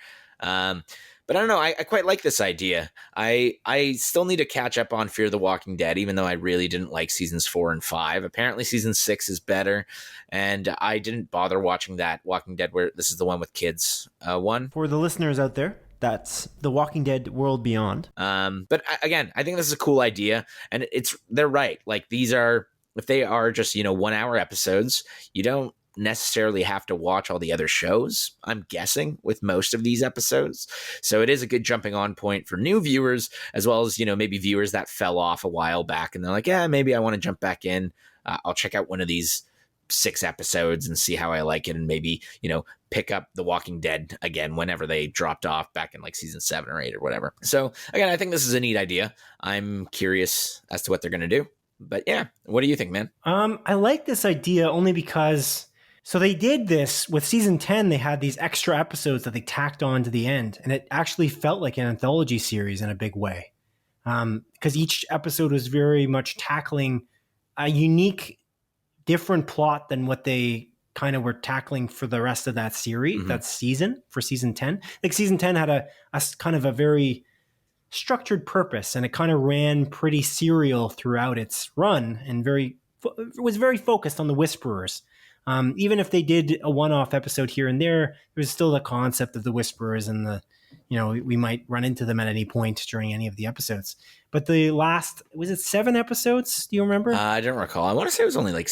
But I don't know. I quite like this idea. I still need to catch up on Fear the Walking Dead, even though I really didn't like seasons 4 and 5. Apparently season 6 is better, and I didn't bother watching that Walking Dead where this is the one with kids one. For the listeners out there, that's The Walking Dead World Beyond. But again, I think this is a cool idea, and they're right. Like if they are just, you know, 1 hour episodes, you don't necessarily have to watch all the other shows, I'm guessing, with most of these episodes. So it is a good jumping on point for new viewers, as well as, you know, maybe viewers that fell off a while back and they're like, yeah, maybe I want to jump back in. I'll check out one of these 6 episodes and see how I like it, and maybe, you know, pick up The Walking Dead again whenever they dropped off back in like season 7 or 8 or whatever. So again, I think this is a neat idea. I'm curious as to what they're going to do. But yeah, what do you think, man? I like this idea only because, so they did this with season 10. They had these extra episodes that they tacked on to the end, and it actually felt like an anthology series in a big way. Because each episode was very much tackling a unique, different plot than what they kind of were tackling for the rest of that series, that season, for season 10. Like season 10 had a kind of a very structured purpose, and it kind of ran pretty serial throughout its run, and was very focused on the Whisperers. Even if they did a one-off episode here and there was still the concept of the Whisperers, and we might run into them at any point during any of the episodes. But the last, was it 7 episodes? Do you remember? I don't recall. I want to say it was only like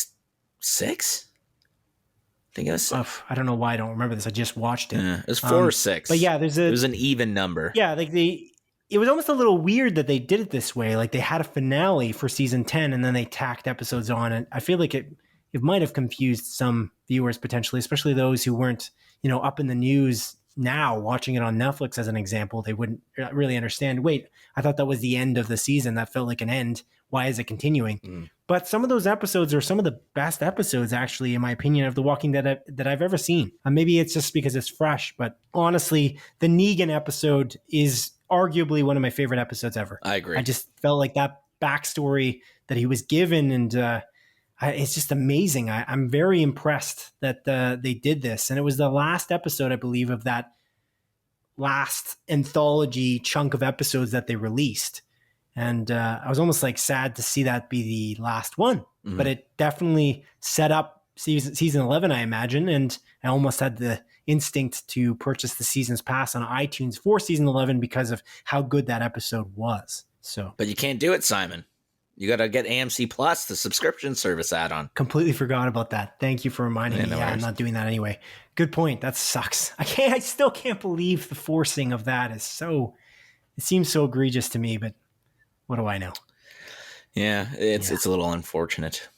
6. I think it was 6. I don't know why I don't remember this. I just watched it. It was 4 or 6. But yeah, it was an even number. Yeah, like it was almost a little weird that they did it this way. Like they had a finale for season 10 and then they tacked episodes on, and I feel like it might have confused some viewers potentially, especially those who weren't, up in the news now watching it on Netflix as an example. They wouldn't really understand, wait, I thought that was the end of the season. That felt like an end. Why is it continuing? But some of those episodes are some of the best episodes, actually, in my opinion, of The Walking Dead that I've ever seen. Maybe it's just because it's fresh, but honestly, the Negan episode is arguably one of my favorite episodes ever. I agree. I just felt like that backstory that he was given, and it's just amazing. I'm very impressed that they did this. And it was the last episode, I believe, of that last anthology chunk of episodes that they released. And I was almost like sad to see that be the last one. But it definitely set up season 11, I imagine. And I almost had the instinct to purchase the season's pass on iTunes for season 11 because of how good that episode was. So, but you can't do it, Simon. You got to get AMC Plus, the subscription service add-on. Completely forgot about that. Thank you for reminding me. I'm not doing that anyway. Good point. That sucks. I still can't believe the forcing of that is so, it seems so egregious to me, but what do I know? Yeah, it's a little unfortunate.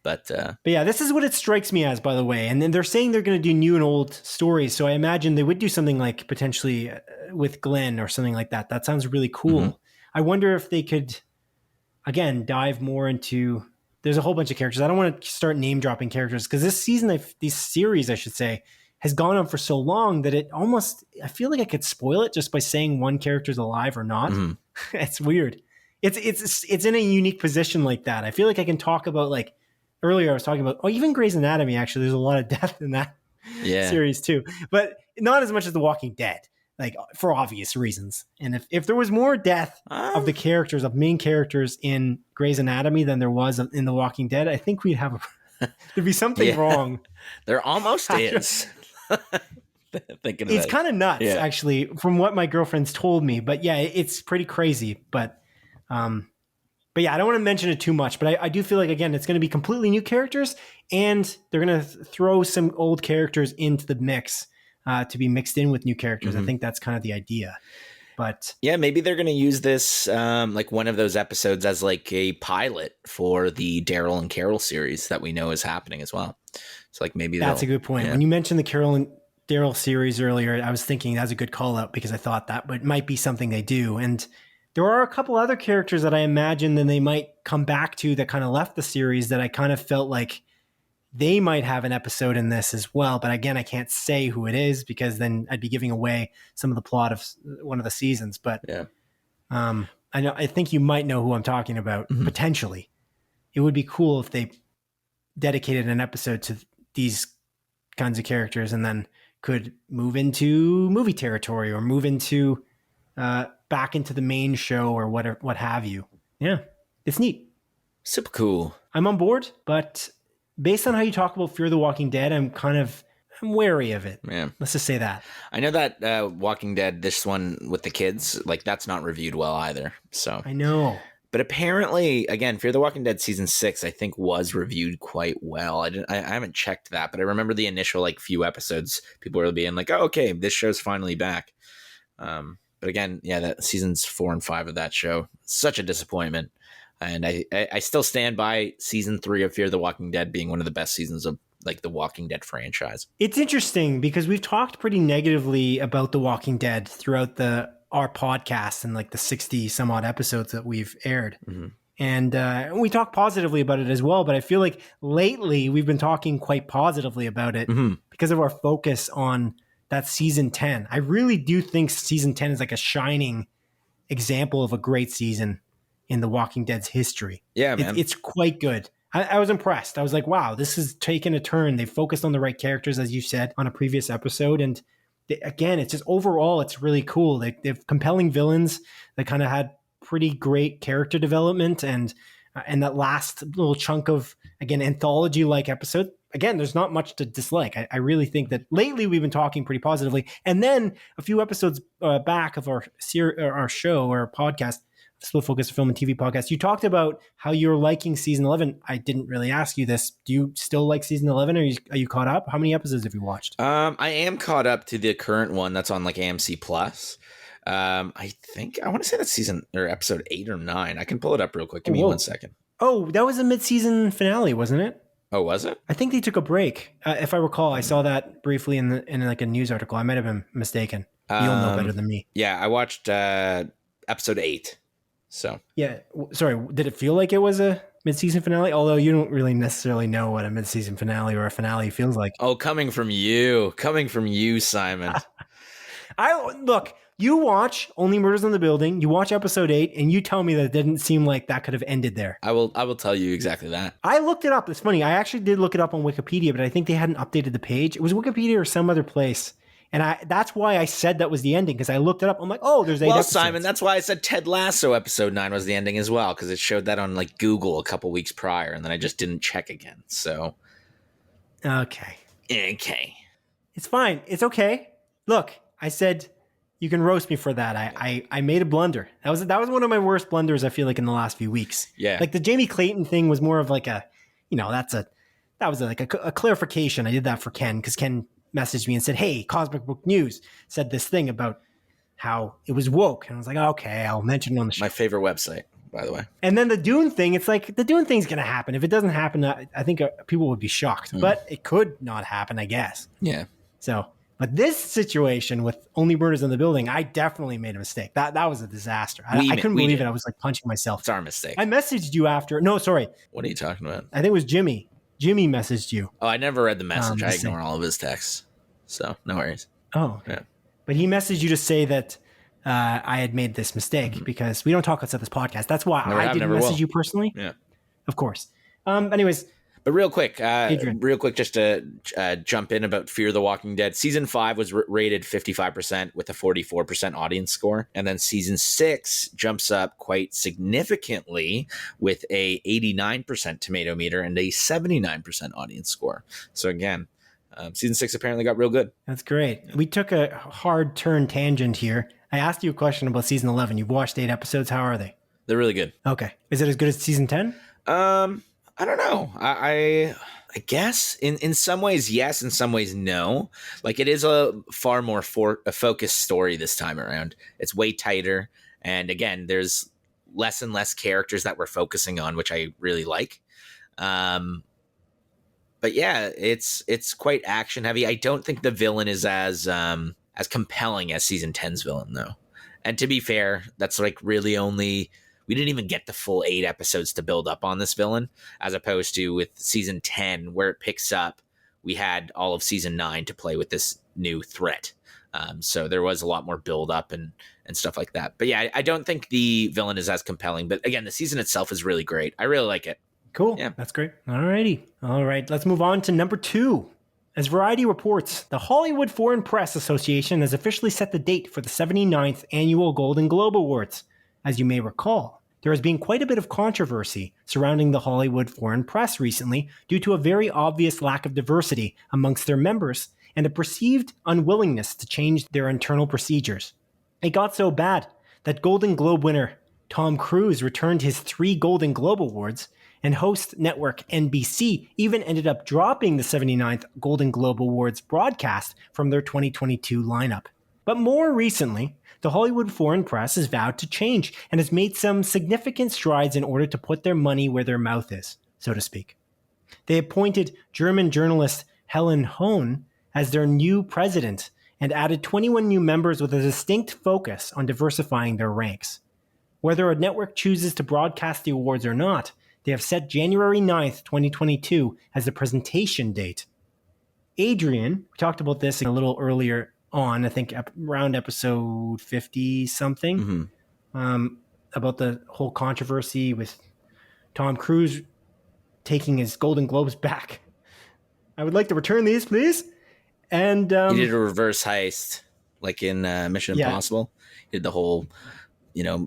But yeah, this is what it strikes me as, by the way. And then they're saying they're going to do new and old stories. So I imagine they would do something like potentially with Glenn or something like that. That sounds really cool. I wonder if they could, again, dive more into, there's a whole bunch of characters. I don't want to start name dropping characters because this season, this series, I should say, has gone on for so long that it almost, I feel like I could spoil it just by saying one character's alive or not. It's weird. It's in a unique position like that. I feel like I can talk about, like, earlier I was talking about, even Grey's Anatomy, actually, there's a lot of death in that series too, but not as much as The Walking Dead, like, for obvious reasons. And if there was more death of the characters, of main characters in Grey's Anatomy than there was in The Walking Dead, I think we'd have there'd be something wrong. There almost is. Thinking it's kind of nuts, actually, from what my girlfriend's told me. But yeah, it's pretty crazy. But yeah, I don't want to mention it too much, but I do feel like, again, it's going to be completely new characters, and they're going to throw some old characters into the mix to be mixed in with new characters. I think that's kind of the idea. But yeah, maybe they're going to use this, like one of those episodes as like a pilot for the Daryl and Carol series that we know is happening as well. So like maybe that's a good point. Yeah. When you mentioned the Carol and Daryl series earlier, I was thinking that's a good call out because I thought that might be something they do. And there are a couple other characters that I imagine then they might come back to that kind of left the series that I kind of felt like they might have an episode in this as well. But again, I can't say who it is because then I'd be giving away some of the plot of one of the seasons. But I think you might know who I'm talking about, potentially. It would be cool if they dedicated an episode to these kinds of characters and then could move into movie territory or move into back into the main show or what have you. Yeah, it's neat. Super cool. I'm on board, but based on how you talk about Fear the Walking Dead, I'm wary of it. Yeah. Let's just say that. I know that Walking Dead, this one with the kids, like that's not reviewed well either. So I know. But apparently, again, Fear the Walking Dead season 6, I think, was reviewed quite well. I haven't checked that, but I remember the initial like few episodes, people were being like, "Oh, okay, this show's finally back." But again, yeah, that seasons 4 and 5 of that show, such a disappointment. And I still stand by season 3 of Fear the Walking Dead being one of the best seasons of like the Walking Dead franchise. It's interesting because we've talked pretty negatively about the Walking Dead throughout our podcast and like the 60 some odd episodes that we've aired. And we talk positively about it as well. But I feel like lately we've been talking quite positively about it because of our focus on that season 10. I really do think season 10 is like a shining example of a great season in the Walking Dead's history. Yeah, man. It's quite good. I was impressed. I was like, wow, this is taking a turn. They focused on the right characters, as you said on a previous episode. And again, it's just overall, it's really cool. They have compelling villains that kind of had pretty great character development. And that last little chunk of, again, anthology-like episode, again, there's not much to dislike. I really think that lately we've been talking pretty positively. And then a few episodes back of our show or podcast, Split Focus Film and TV podcast, you talked about how you're liking season 11. I didn't really ask you this. Do you still like season 11? Are you caught up? How many episodes have you watched? I am caught up to the current one that's on like AMC Plus. I think I want to say that's season or episode 8 or 9. I can pull it up real quick. Give Oh, me whoa. 1 second. Oh, that was a mid-season finale, wasn't it? Oh, was it? I think they took a break. If I recall, I saw that briefly in like a news article. I might have been mistaken. You'll know better than me. Yeah, I watched episode 8. So yeah, sorry. Did it feel like it was a mid-season finale? Although you don't really necessarily know what a mid-season finale or a finale feels like. Oh, coming from you, Simon. Look. You watch Only Murders in the Building. You watch episode 8, and you tell me that it didn't seem like that could have ended there. I will tell you exactly that. I looked it up. It's funny. I actually did look it up on Wikipedia, but I think they hadn't updated the page. It was Wikipedia or some other place. And that's why I said that was the ending, because I looked it up. I'm like, oh, there's 8 episodes. Simon, that's why I said Ted Lasso episode 9 was the ending as well, because it showed that on like Google a couple weeks prior, and then I just didn't check again. So, okay. It's fine. It's okay. Look, I said you can roast me for that. I made a blunder. That was one of my worst blunders, I feel like, in the last few weeks. Yeah. Like the Jamie Clayton thing was more of like a clarification. I did that for Ken because Ken messaged me and said, hey, Cosmic Book News said this thing about how it was woke. And I was like, okay, I'll mention it on the show. My favorite website, by the way. And then the Dune thing, it's like the Dune thing's going to happen. If it doesn't happen, I think people would be shocked. But it could not happen, I guess. Yeah. So... But this situation with Only Murders in the Building, I definitely made a mistake. That was a disaster. I couldn't believe it. I was like punching myself. It's our mistake. I messaged you after. No, sorry. What are you talking about? I think it was Jimmy. Jimmy messaged you. Oh, I never read the message. I ignore all of his texts. So no worries. Oh, okay. Yeah. But he messaged you to say that I had made this mistake because we don't talk outside this podcast. That's why I didn't message you personally. Yeah. Of course. Anyways. But real quick, just to jump in about Fear the Walking Dead. Season 5 was rated 55% with a 44% audience score. And then season 6 jumps up quite significantly with a 89% tomato meter and a 79% audience score. So again, season 6 apparently got real good. That's great. We took a hard turn tangent here. I asked you a question about season 11. You've watched 8 episodes. How are they? They're really good. Okay. Is it as good as season 10? I don't know. I guess in some ways, yes. In some ways, no. Like it is a far more a focused story this time around. It's way tighter. And again, there's less and less characters that we're focusing on, which I really like. But yeah, it's quite action heavy. I don't think the villain is as compelling as season 10's villain, though. And to be fair, that's like really only... We didn't even get the full 8 episodes to build up on this villain, as opposed to with season 10, where it picks up, we had all of season 9 to play with this new threat. So there was a lot more build up and stuff like that. But yeah, I don't think the villain is as compelling. But again, the season itself is really great. I really like it. Cool. Yeah, that's great. All righty. All right, let's move on to number 2. As Variety reports, the Hollywood Foreign Press Association has officially set the date for the 79th Annual Golden Globe Awards. As you may recall, there has been quite a bit of controversy surrounding the Hollywood Foreign Press recently due to a very obvious lack of diversity amongst their members and a perceived unwillingness to change their internal procedures. It got so bad that Golden Globe winner Tom Cruise returned his 3 Golden Globe Awards, and host network NBC even ended up dropping the 79th Golden Globe Awards broadcast from their 2022 lineup. But more recently, the Hollywood Foreign Press has vowed to change and has made some significant strides in order to put their money where their mouth is, so to speak. They appointed German journalist Helen Hohn as their new president and added 21 new members with a distinct focus on diversifying their ranks. Whether a network chooses to broadcast the awards or not, they have set January 9th, 2022 as the presentation date. Adrian, we talked about this a little earlier on, I think around episode 50-something, about the whole controversy with Tom Cruise taking his Golden Globes back. I would like to return these, please. And he did a reverse heist, like in Mission Impossible. He did the whole,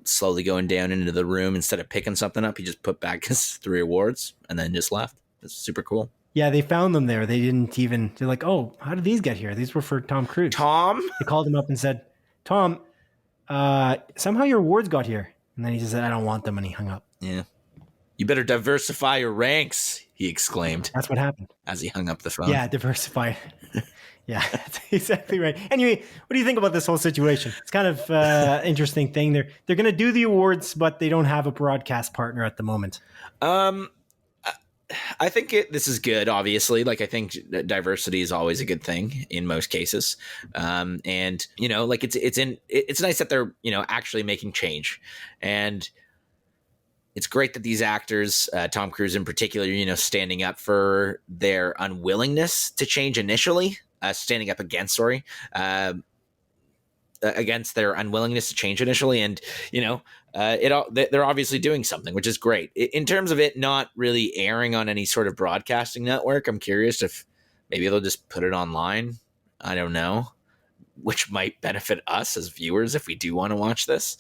slowly going down into the room. Instead of picking something up, he just put back his 3 awards and then just left. It's super cool. Yeah, they found them there. They're like, oh, how did these get here? These were for Tom Cruise. Tom? They called him up and said, Tom, somehow your awards got here. And then he just said, I don't want them. And he hung up. Yeah. You better diversify your ranks, he exclaimed That's what happened. as he hung up the phone. Yeah, diversify. Yeah, that's exactly right. Anyway, what do you think about this whole situation? It's kind of interesting thing. They're going to do the awards, but they don't have a broadcast partner at the moment. I think this is good, obviously. Like, I think diversity is always a good thing in most cases. And, you know, like it's nice that they're, you know, actually making change. And it's great that these actors, Tom Cruise in particular, you know, standing up for their unwillingness to change initially, standing up against, against their unwillingness to change initially. And, you know, they're obviously doing something, which is great. In terms of it not really airing on any sort of broadcasting network, I'm curious if maybe they'll just put it online. I don't know, which might benefit us as viewers if we do want to watch this.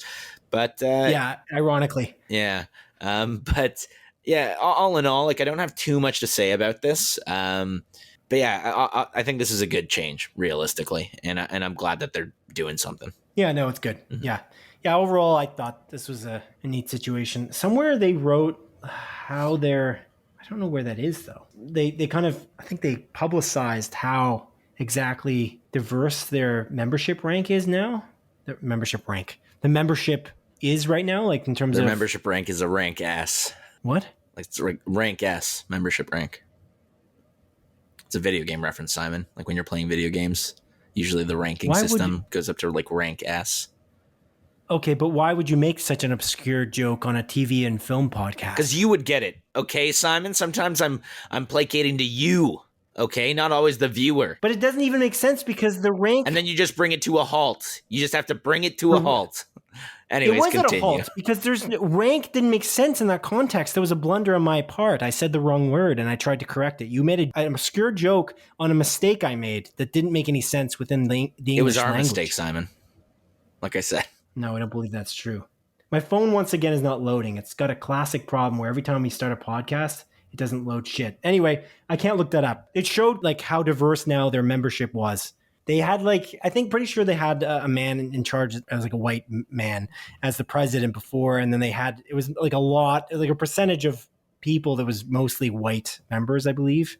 But yeah, ironically. Yeah. But yeah, all in all, like, I don't have too much to say about this. But yeah, I think this is a good change, realistically, and I'm glad that they're doing something. Yeah, no, it's good. Mm-hmm. Yeah. Overall, I thought this was a neat situation. Somewhere they wrote how they're. I don't know where that is though. They kind of, I think they publicized how exactly diverse their membership rank is now. The membership is right now, like in terms Their of membership rank is a rank S. What? Like it's rank S membership rank. It's a video game reference, Simon. Like when you're playing video games, usually the ranking system goes up to like rank S. Okay, but why would you make such an obscure joke on a TV and film podcast? Because you would get it, okay, Simon? Sometimes I'm placating to you, okay? Not always the viewer. But it doesn't even make sense because the rank... And then you just bring it to a halt. You just have to bring it to a halt. Anyways, it wasn't continue. a halt because rank didn't make sense in that context. There was a blunder on my part. I said the wrong word and I tried to correct it. You made an obscure joke on a mistake I made that didn't make any sense within the English language. It was our mistake, Simon. Like I said. No, I don't believe that's true. My phone, once again, is not loading. It's got a classic problem where every time we start a podcast, it doesn't load shit. Anyway, I can't look that up. It showed like how diverse now their membership was. They had pretty sure they had a man in charge as like a white man as the president before. And then it was like a percentage of people that was mostly white members, I believe.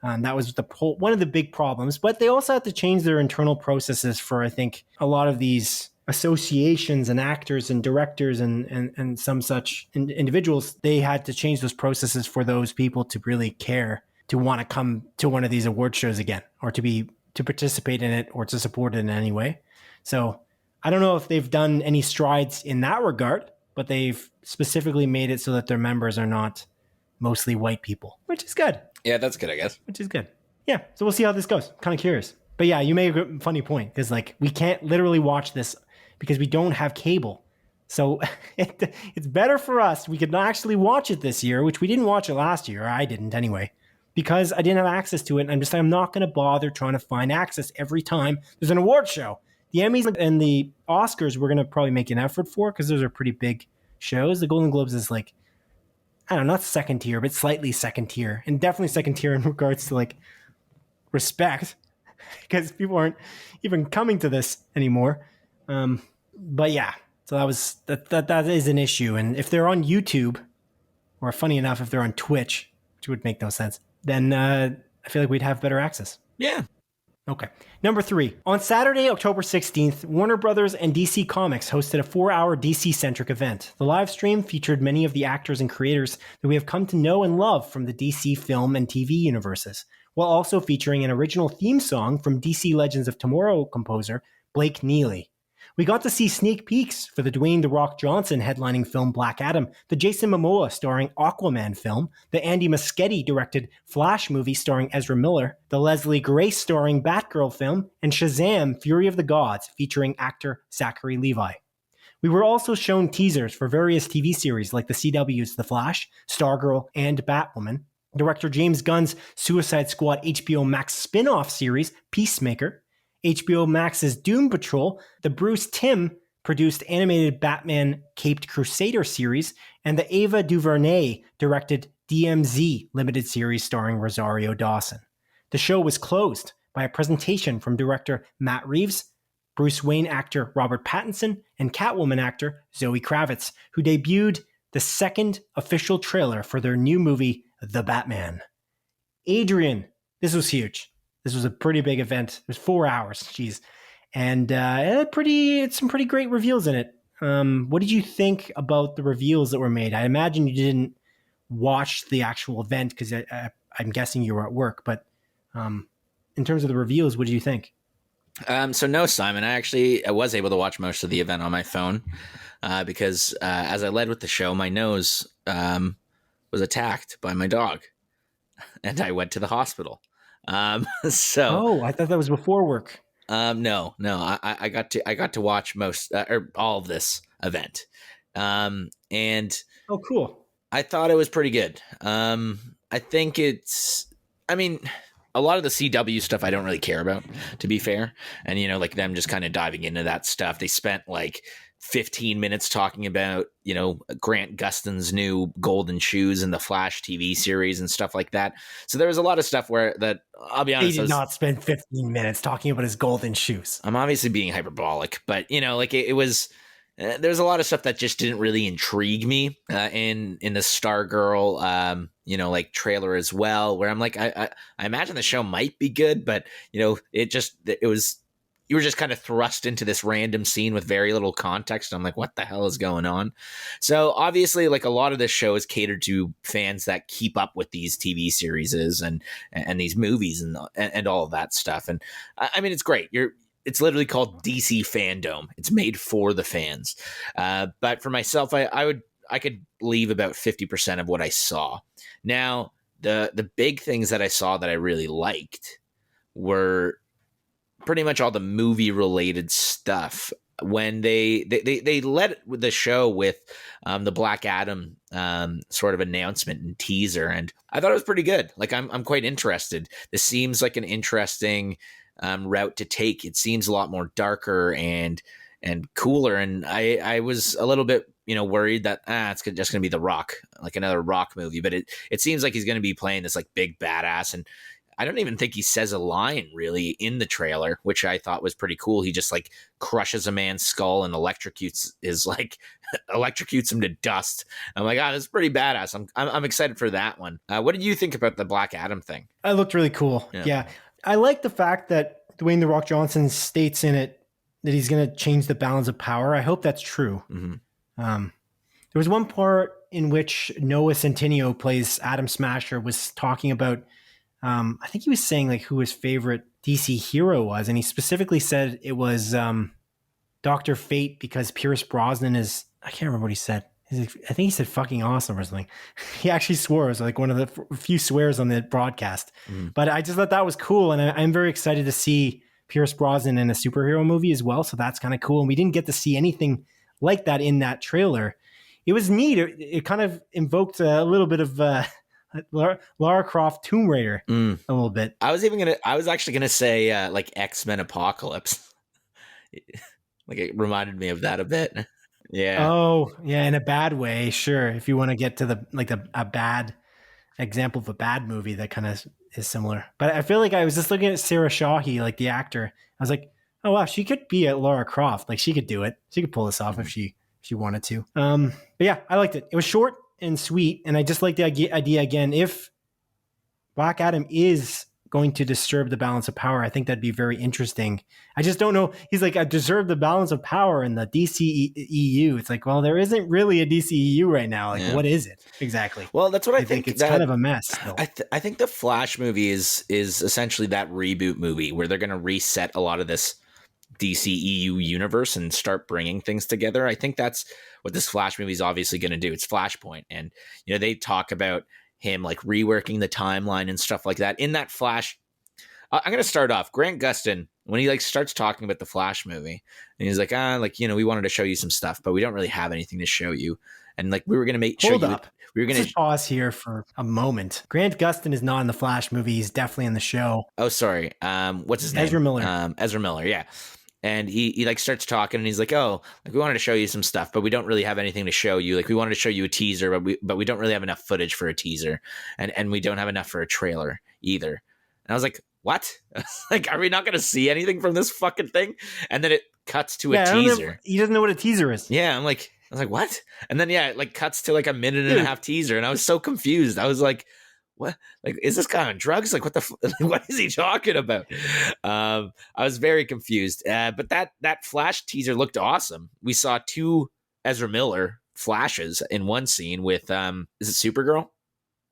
That was one of the big problems. But they also had to change their internal processes for, I think, a lot of these associations and actors and directors and some such individuals. They had to change those processes for those people to really care, to want to come to one of these award shows again, or to participate in it or to support it in any way. So I don't know if they've done any strides in that regard, but they've specifically made it so that their members are not mostly white people, which is good. Yeah, that's good, I guess. Which is good. Yeah, so we'll see how this goes. Kind of curious. But yeah, you made a funny point because like we can't literally watch this because we don't have cable. So it's better for us. We could actually watch it this year, which we didn't watch it last year. I didn't anyway. Because I didn't have access to it. And I'm not going to bother trying to find access every time there's an award show. The Emmys and the Oscars we're going to probably make an effort for because those are pretty big shows. The Golden Globes is like, I don't know, not second tier, but slightly second tier. And definitely second tier in regards to like respect because people aren't even coming to this anymore. But yeah, so that is an issue. And if they're on YouTube, or funny enough, if they're on Twitch, which would make no sense, then I feel like we'd have better access. Yeah. Okay. Number 3. On Saturday, October 16th, Warner Brothers and DC Comics hosted a 4-hour DC-centric event. The live stream featured many of the actors and creators that we have come to know and love from the DC film and TV universes, while also featuring an original theme song from DC Legends of Tomorrow composer Blake Neely. We got to see sneak peeks for the Dwayne "The Rock" Johnson headlining film Black Adam, the Jason Momoa starring Aquaman film, the Andy Muschietti directed Flash movie starring Ezra Miller, the Leslie Grace starring Batgirl film, and Shazam! Fury of the Gods featuring actor Zachary Levi. We were also shown teasers for various TV series like the CW's The Flash, Stargirl, and Batwoman, director James Gunn's Suicide Squad HBO Max spin-off series Peacemaker, HBO Max's Doom Patrol, the Bruce Timm produced animated Batman Caped Crusader series, and the Ava DuVernay directed DMZ limited series starring Rosario Dawson. The show was closed by a presentation from director Matt Reeves, Bruce Wayne actor Robert Pattinson, and Catwoman actor Zoe Kravitz, who debuted the second official trailer for their new movie, The Batman. Adrian, this was huge. This was a pretty big event. It was 4 hours, jeez, and it's some pretty great reveals in it. What did you think about the reveals that were made? I imagine you didn't watch the actual event because I'm guessing you were at work. But in terms of the reveals, what did you think? So no, Simon, I was able to watch most of the event on my phone because as I led with the show, my nose was attacked by my dog, and I went to the hospital. So I thought that was before work. No, I got to watch most or all of this event, and oh, cool. I thought it was pretty good. I think I mean, a lot of the CW stuff I don't really care about, to be fair, and like them just kind of diving into that stuff. They spent like 15 minutes talking about, Grant Gustin's new golden shoes and the Flash TV series and stuff like that. So there was a lot of stuff that I'll be honest. He did not spend 15 minutes talking about his golden shoes. I'm obviously being hyperbolic, but it was, there's a lot of stuff that just didn't really intrigue me in the Stargirl, trailer as well, where I'm like, I imagine the show might be good, but you were just kind of thrust into this random scene with very little context. I'm like, what the hell is going on? So obviously, like, a lot of this show is catered to fans that keep up with these TV series and these movies and all of that stuff. And I mean, it's great. It's literally called DC Fandom. It's made for the fans. But for myself, I could leave about 50% of what I saw. Now, the big things that I saw that I really liked were pretty much all the movie related stuff. When they led the show with the Black Adam sort of announcement and teaser, and I thought it was pretty good. Like, I'm quite interested. This seems like an interesting route to take. It seems a lot more darker and cooler, and I was a little bit worried that it's just gonna be The Rock, like another Rock movie, but it seems like he's gonna be playing this like big badass, and I don't even think he says a line really in the trailer, which I thought was pretty cool. He just like crushes a man's skull and electrocutes him to dust. I'm like, that's pretty badass. I'm excited for that one. What did you think about the Black Adam thing? It looked really cool. Yeah. I like the fact that Dwayne "The Rock" Johnson states in it that he's going to change the balance of power. I hope that's true. Mm-hmm. There was one part in which Noah Centineo plays Adam Smasher was talking about, I think he was saying like who his favorite DC hero was. And he specifically said it was Dr. Fate because Pierce Brosnan is, I can't remember what he said. I think he said fucking awesome or something. He actually swore. It was like one of the few swears on the broadcast. But I just thought that was cool. And I'm very excited to see Pierce Brosnan in a superhero movie as well. So that's kind of cool. And we didn't get to see anything like that in that trailer. It was neat. It kind of invoked a little bit of Lara Croft Tomb Raider a little bit. I was actually gonna say like X-Men Apocalypse. Like, it reminded me of that a bit. Yeah. Oh, yeah, in a bad way, sure. If you want to get to a bad example of a bad movie that kind of is similar. But I feel like I was just looking at Sarah Shahi, like the actor. I was like, oh wow, she could be a Lara Croft. Like, she could do it. She could pull this off if she wanted to. But yeah, I liked it. It was short and sweet, and I just like the idea again. If Black Adam is going to disturb the balance of power, I think that'd be very interesting. I just don't know. He's like, I deserve the balance of power in the DCEU. It's like, well, there isn't really a DCEU right now. Like, what is it exactly? Well, that's what I think. It's kind of a mess. I think the Flash movie is essentially that reboot movie where they're going to reset a lot of this DCEU universe and start bringing things together. I think that's what this Flash movie is obviously going to do. It's Flashpoint, and they talk about him like reworking the timeline and stuff like that in that Flash. I'm going to start off. Grant Gustin, when he like starts talking about the Flash movie, and he's like, we wanted to show you some stuff, but we don't really have anything to show you. And like, we were going to Hold up. We were going to pause here for a moment. Grant Gustin is not in the Flash movie. He's definitely in the show. Oh, sorry. What's his name? Ezra Miller. Ezra Miller. Yeah. And he like starts talking, and he's like, oh, like, we wanted to show you some stuff, but we don't really have anything to show you. Like, we wanted to show you a teaser, but we don't really have enough footage for a teaser, and we don't have enough for a trailer either. And I was like, what? Like, are we not going to see anything from this fucking thing? And then it cuts to a teaser. He doesn't know what a teaser is. Yeah, I'm like, I was like, what? And then, yeah, it like cuts to like a minute and a Dude. half teaser. And I was so confused. I was like, what? Like, is this guy on drugs? Like, what the, what is he talking about? I was very confused. But that Flash teaser looked awesome. We saw 2 Ezra Miller flashes in one scene with, is it Supergirl?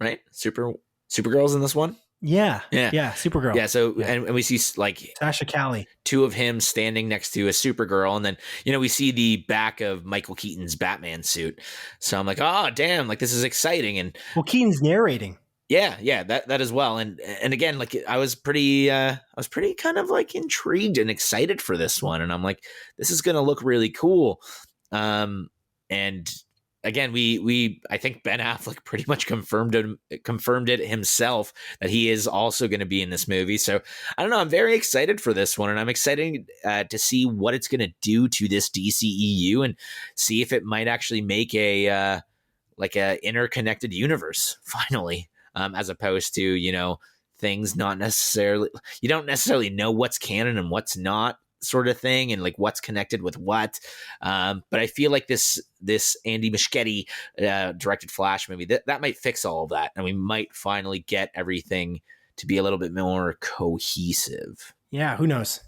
Right? Supergirl's in this one? Yeah. Yeah. Yeah. Supergirl. Yeah. So, Yeah. and we see like Sasha Cali. 2 of him standing next to a Supergirl. And then, we see the back of Michael Keaton's Batman suit. So I'm like, oh, damn, like this is exciting. And Well, Keaton's narrating. yeah, that as well. And again, like I was pretty kind of like intrigued and excited for this one. And I'm like, this is going to look really cool. And again, I think Ben Affleck pretty much confirmed it himself that he is also going to be in this movie. So I don't know. I'm very excited for this one, and I'm excited to see what it's going to do to this DCEU and see if it might actually make a interconnected universe finally, as opposed to things not necessarily, you don't necessarily know what's canon and what's not, sort of thing, and like what's connected with what. But I feel like this Andy Muschietti directed Flash movie that might fix all of that, and we might finally get everything to be a little bit more cohesive. Yeah, who knows?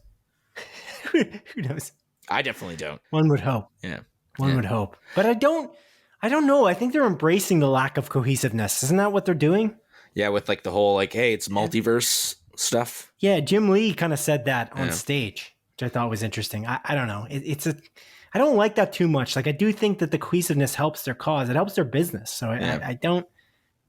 Who knows? I definitely don't. One would hope. Yeah. One would hope. But I don't know. I think they're embracing the lack of cohesiveness. Isn't that what they're doing? Yeah, with like the whole like, hey, it's multiverse stuff. Yeah, Jim Lee kind of said that on stage, which I thought was interesting. I don't know. I don't like that too much. Like, I do think that the cohesiveness helps their cause. It helps their business. So I don't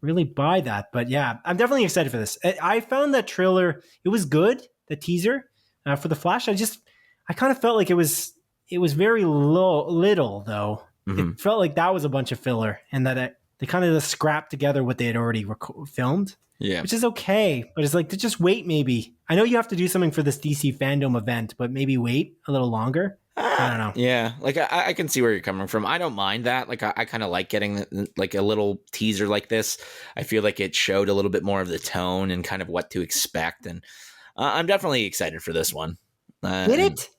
really buy that. But yeah, I'm definitely excited for this. I found that trailer, it was good, the teaser for The Flash. I kind of felt like it was very little, though. Mm-hmm. It felt like that was a bunch of filler, and that they kind of just scrapped together what they had already filmed. Yeah, which is okay, but it's like to just wait. Maybe I know you have to do something for this DC fandom event, but maybe wait a little longer. I don't know. Yeah, like I can see where you're coming from. I don't mind that. Like I kind of like getting like a little teaser like this. I feel like it showed a little bit more of the tone and kind of what to expect, and I'm definitely excited for this one. Did it?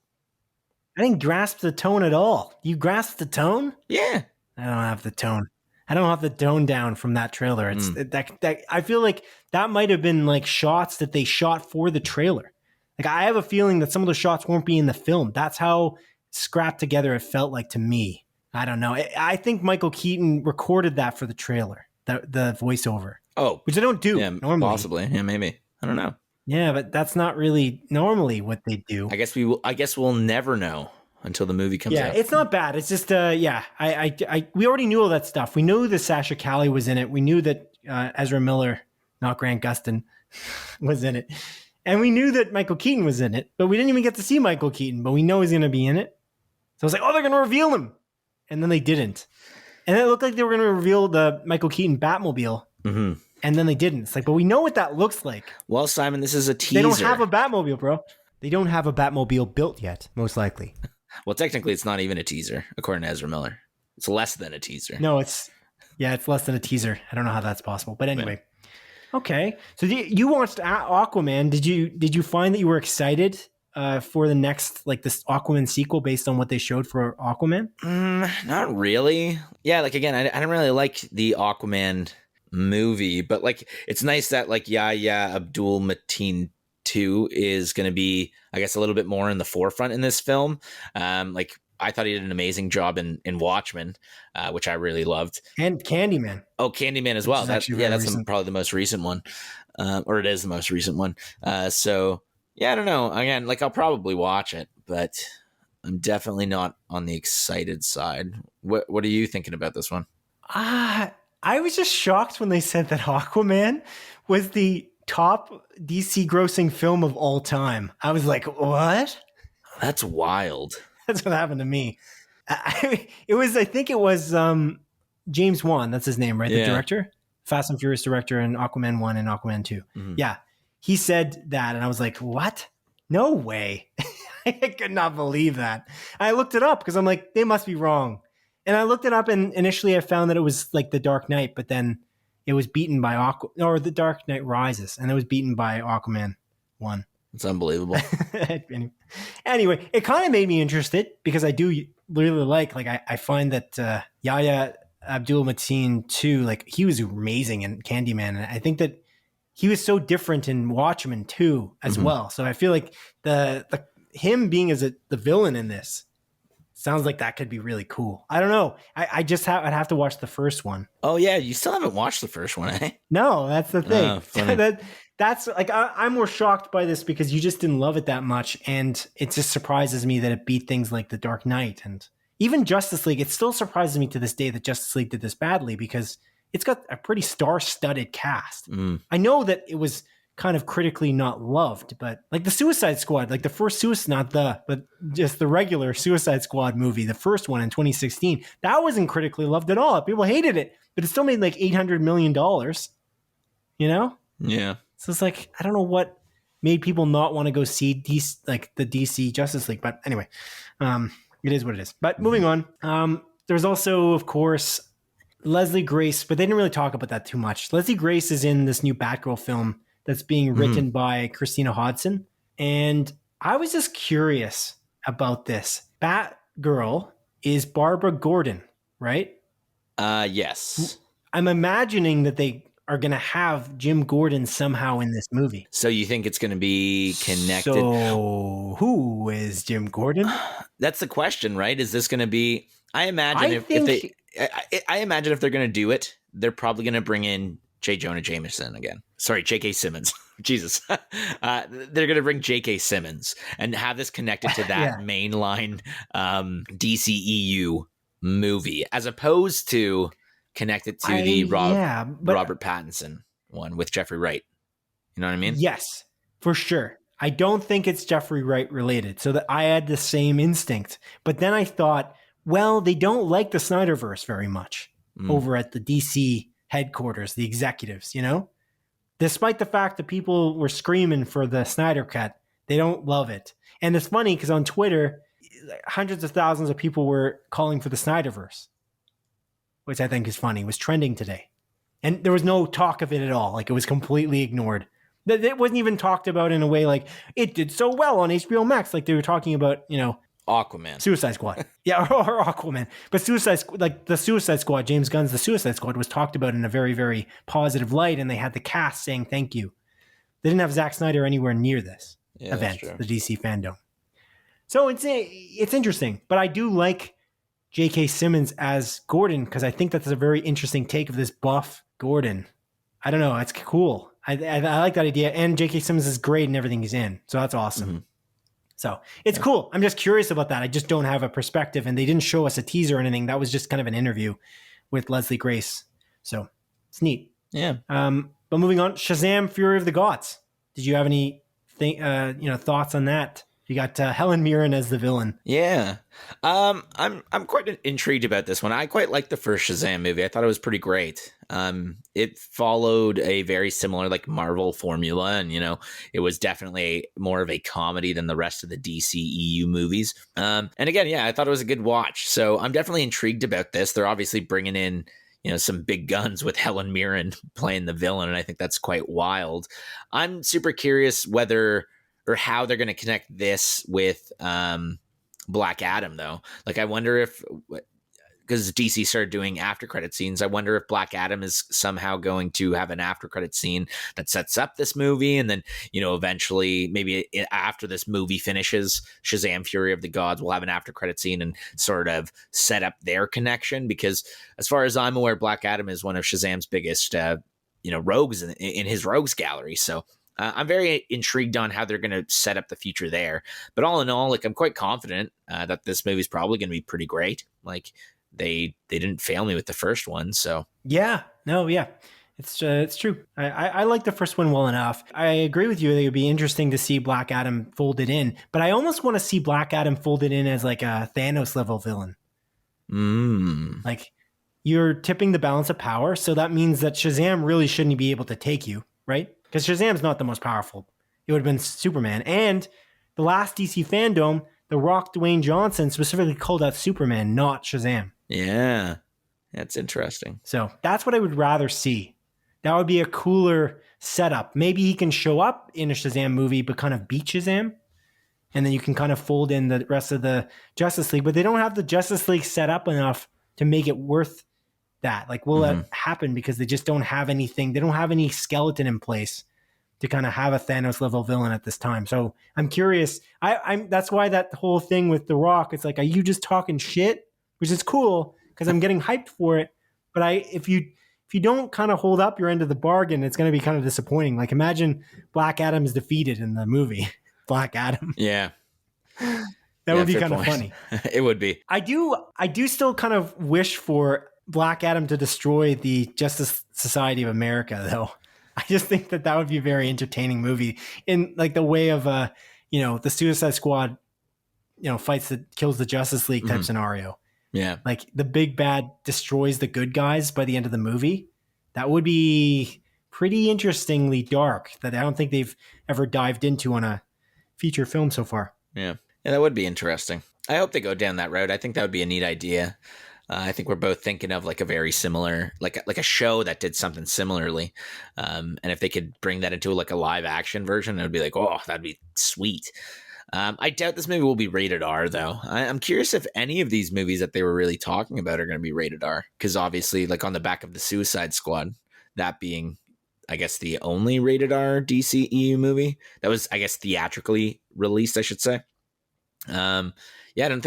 I didn't grasp the tone at all. You grasped the tone? Yeah. I don't have the tone. I don't have the tone down from that trailer. It's that I feel like that might have been like shots that they shot for the trailer. Like, I have a feeling that some of the shots won't be in the film. That's how scrapped together it felt like to me. I don't know. I think Michael Keaton recorded that for the trailer, the voiceover. Oh, which I don't do normally. Possibly. Yeah, maybe. I don't know. Yeah, but that's not really normally what they do. I guess we'll never know until the movie comes out. Yeah, it's not bad. It's just we already knew all that stuff. We knew that Sasha Cali was in it. We knew that Ezra Miller, not Grant Gustin, was in it. And we knew that Michael Keaton was in it, but we didn't even get to see Michael Keaton, but we know he's going to be in it. So I was like, oh, they're going to reveal him. And then they didn't. And it looked like they were going to reveal the Michael Keaton Batmobile. Mm-hmm. And then they didn't. It's like, but we know what that looks like. Well, Simon, this is a teaser. They don't have a Batmobile, bro. They don't have a Batmobile built yet, most likely. Well, technically, it's not even a teaser, according to Ezra Miller. It's less than a teaser. No, it's less than a teaser. I don't know how that's possible. But anyway. Okay. So you watched Aquaman. Did you find that you were excited for the next, like, this Aquaman sequel based on what they showed for Aquaman? Not really. Yeah, like, again, I didn't really like the Aquaman movie, but like it's nice that like Yahya Abdul-Mateen 2 is going to be, I guess, a little bit more in the forefront in this film. Like, I thought he did an amazing job in Watchmen, which I really loved. And Candyman. Oh, Candyman as well. That's probably the most recent one, or it is the most recent one. So yeah, I don't know. Again, like, I'll probably watch it, but I'm definitely not on the excited side. What are you thinking about this one? I was just shocked when they said that Aquaman was the top DC grossing film of all time. I was like, what? That's wild. That's what happened to me. I think it was James Wan. That's his name, right? The director? Fast and Furious director in Aquaman 1 and Aquaman 2. Mm-hmm. Yeah. He said that, and I was like, what? No way. I could not believe that. I looked it up because I'm like, they must be wrong. And I looked it up, and initially I found that it was like The Dark Knight, but then it was beaten by The Dark Knight Rises, and it was beaten by Aquaman 1. It's unbelievable. Anyway, it kind of made me interested because I do really like I find that Yahya Abdul-Mateen too, like he was amazing in Candyman, and I think that he was so different in Watchmen too as well. So I feel like the him being as the villain in this sounds like that could be really cool. I don't know. I'd have to watch the first one. Oh yeah, you still haven't watched the first one, eh? No, that's the thing. Oh, funny. That's like I'm more shocked by this because you just didn't love it that much, and it just surprises me that it beat things like The Dark Knight and even Justice League. It still surprises me to this day that Justice League did this badly because it's got a pretty star-studded cast. I know that it was kind of critically not loved, but like the Suicide Squad, like the first but just the regular Suicide Squad movie, the first one in 2016, that wasn't critically loved at all. People hated it, but it still made like $800 million, you know? Yeah. So it's like, I don't know what made people not want to go see the DC Justice League, but anyway, it is what it is. But moving on, there's also, of course, Leslie Grace, but they didn't really talk about that too much. Leslie Grace is in this new Batgirl film that's being written by Christina Hodson. And I was just curious about this. Batgirl is Barbara Gordon, right? Yes. I'm imagining that they are going to have Jim Gordon somehow in this movie. So you think it's going to be connected? So who is Jim Gordon? That's the question, right? Is this going to be? I imagine if they're going to do it, they're probably going to bring in J. Jonah Jameson again. Sorry, J.K. Simmons. Jesus. They're going to bring J.K. Simmons and have this connected to that mainline DCEU movie, as opposed to connected to the Robert Pattinson one with Jeffrey Wright. You know what I mean? Yes, for sure. I don't think it's Jeffrey Wright related. So that I had the same instinct. But then I thought, well, they don't like the Snyderverse very much over at the DC headquarters, the executives, you know? Despite the fact that people were screaming for the Snyder Cut, they don't love it. And it's funny because on Twitter, hundreds of thousands of people were calling for the Snyderverse, which I think is funny. It was trending today. And there was no talk of it at all. Like, it was completely ignored. It wasn't even talked about in a way like, it did so well on HBO Max. Like, they were talking about, you know, Aquaman. Suicide Squad. Yeah, or Aquaman. But the Suicide Squad, James Gunn's The Suicide Squad was talked about in a very, very positive light, and they had the cast saying thank you. They didn't have Zack Snyder anywhere near this event, the DC fandom. So it's interesting. But I do like J.K. Simmons as Gordon because I think that's a very interesting take of this buff Gordon. I don't know. It's cool. I like that idea. And J.K. Simmons is great in everything he's in. So that's awesome. So it's cool. I'm just curious about that. I just don't have a perspective, and they didn't show us a teaser or anything. That was just kind of an interview with Leslie Grace. So it's neat. Yeah. But moving on, Shazam! Fury of the Gods. Did you have any thoughts on that? You got Helen Mirren as the villain. Yeah. I'm quite intrigued about this one. I quite liked the first Shazam movie. I thought it was pretty great. It followed a very similar like Marvel formula, and it was definitely more of a comedy than the rest of the DCEU movies. And again, I thought it was a good watch. So I'm definitely intrigued about this. They're obviously bringing in some big guns with Helen Mirren playing the villain, and I think that's quite wild. I'm super curious whether or how they're going to connect this with Black Adam, though. Like, I wonder if, because DC started doing after credit scenes, I wonder if Black Adam is somehow going to have an after credit scene that sets up this movie, and then eventually, maybe after this movie finishes, Shazam! Fury of the Gods will have an after credit scene and sort of set up their connection. Because as far as I'm aware, Black Adam is one of Shazam's biggest rogues in his rogues gallery. So I'm very intrigued on how they're going to set up the future there. But all in all, like, I'm quite confident that this movie is probably going to be pretty great. Like, they didn't fail me with the first one, so it's true. I like the first one well enough. I agree with you that it would be interesting to see Black Adam folded in, but I almost want to see Black Adam folded in as like a Thanos level villain. Like, you're tipping the balance of power, so that means that Shazam really shouldn't be able to take you, right? Because Shazam's not the most powerful. It would have been Superman. And the last DC fandom, The Rock, Dwayne Johnson, specifically called out Superman, not Shazam. Yeah, that's interesting. So that's what I would rather see. That would be a cooler setup. Maybe he can show up in a Shazam movie, but kind of beat Shazam. and then you can kind of fold in the rest of the Justice League, but they don't have the Justice League set up enough to make it worth that. Like, will that happen? Because they just don't have anything. They don't have any skeleton in place to kind of have a Thanos level villain at this time. So I'm curious. I'm that's why that whole thing with The Rock, it's like, are you just talking shit? Which is cool because I'm getting hyped for it. But if you don't kind of hold up your end of the bargain, it's going to be kind of disappointing. Like, imagine Black Adam is defeated in the movie Black Adam. Yeah. That would be kind of funny. It would be. I do still kind of wish for Black Adam to destroy the Justice Society of America, though. I just think that would be a very entertaining movie in like the way of the Suicide Squad, kills the Justice League type scenario. Yeah. Like the big bad destroys the good guys by the end of the movie. That would be pretty interestingly dark that I don't think they've ever dived into on a feature film so far. Yeah. Yeah, that would be interesting. I hope they go down that road. I think that would be a neat idea. I think we're both thinking of like a very similar, like a show that did something similarly. And if they could bring that into like a live action version, it would be like, oh, that'd be sweet. I doubt this movie will be rated R, though. I'm curious if any of these movies that they were really talking about are going to be rated R. Because obviously, like on the back of the Suicide Squad, that being, I guess, the only rated R DCEU movie that was, I guess, theatrically released, I should say. Yeah,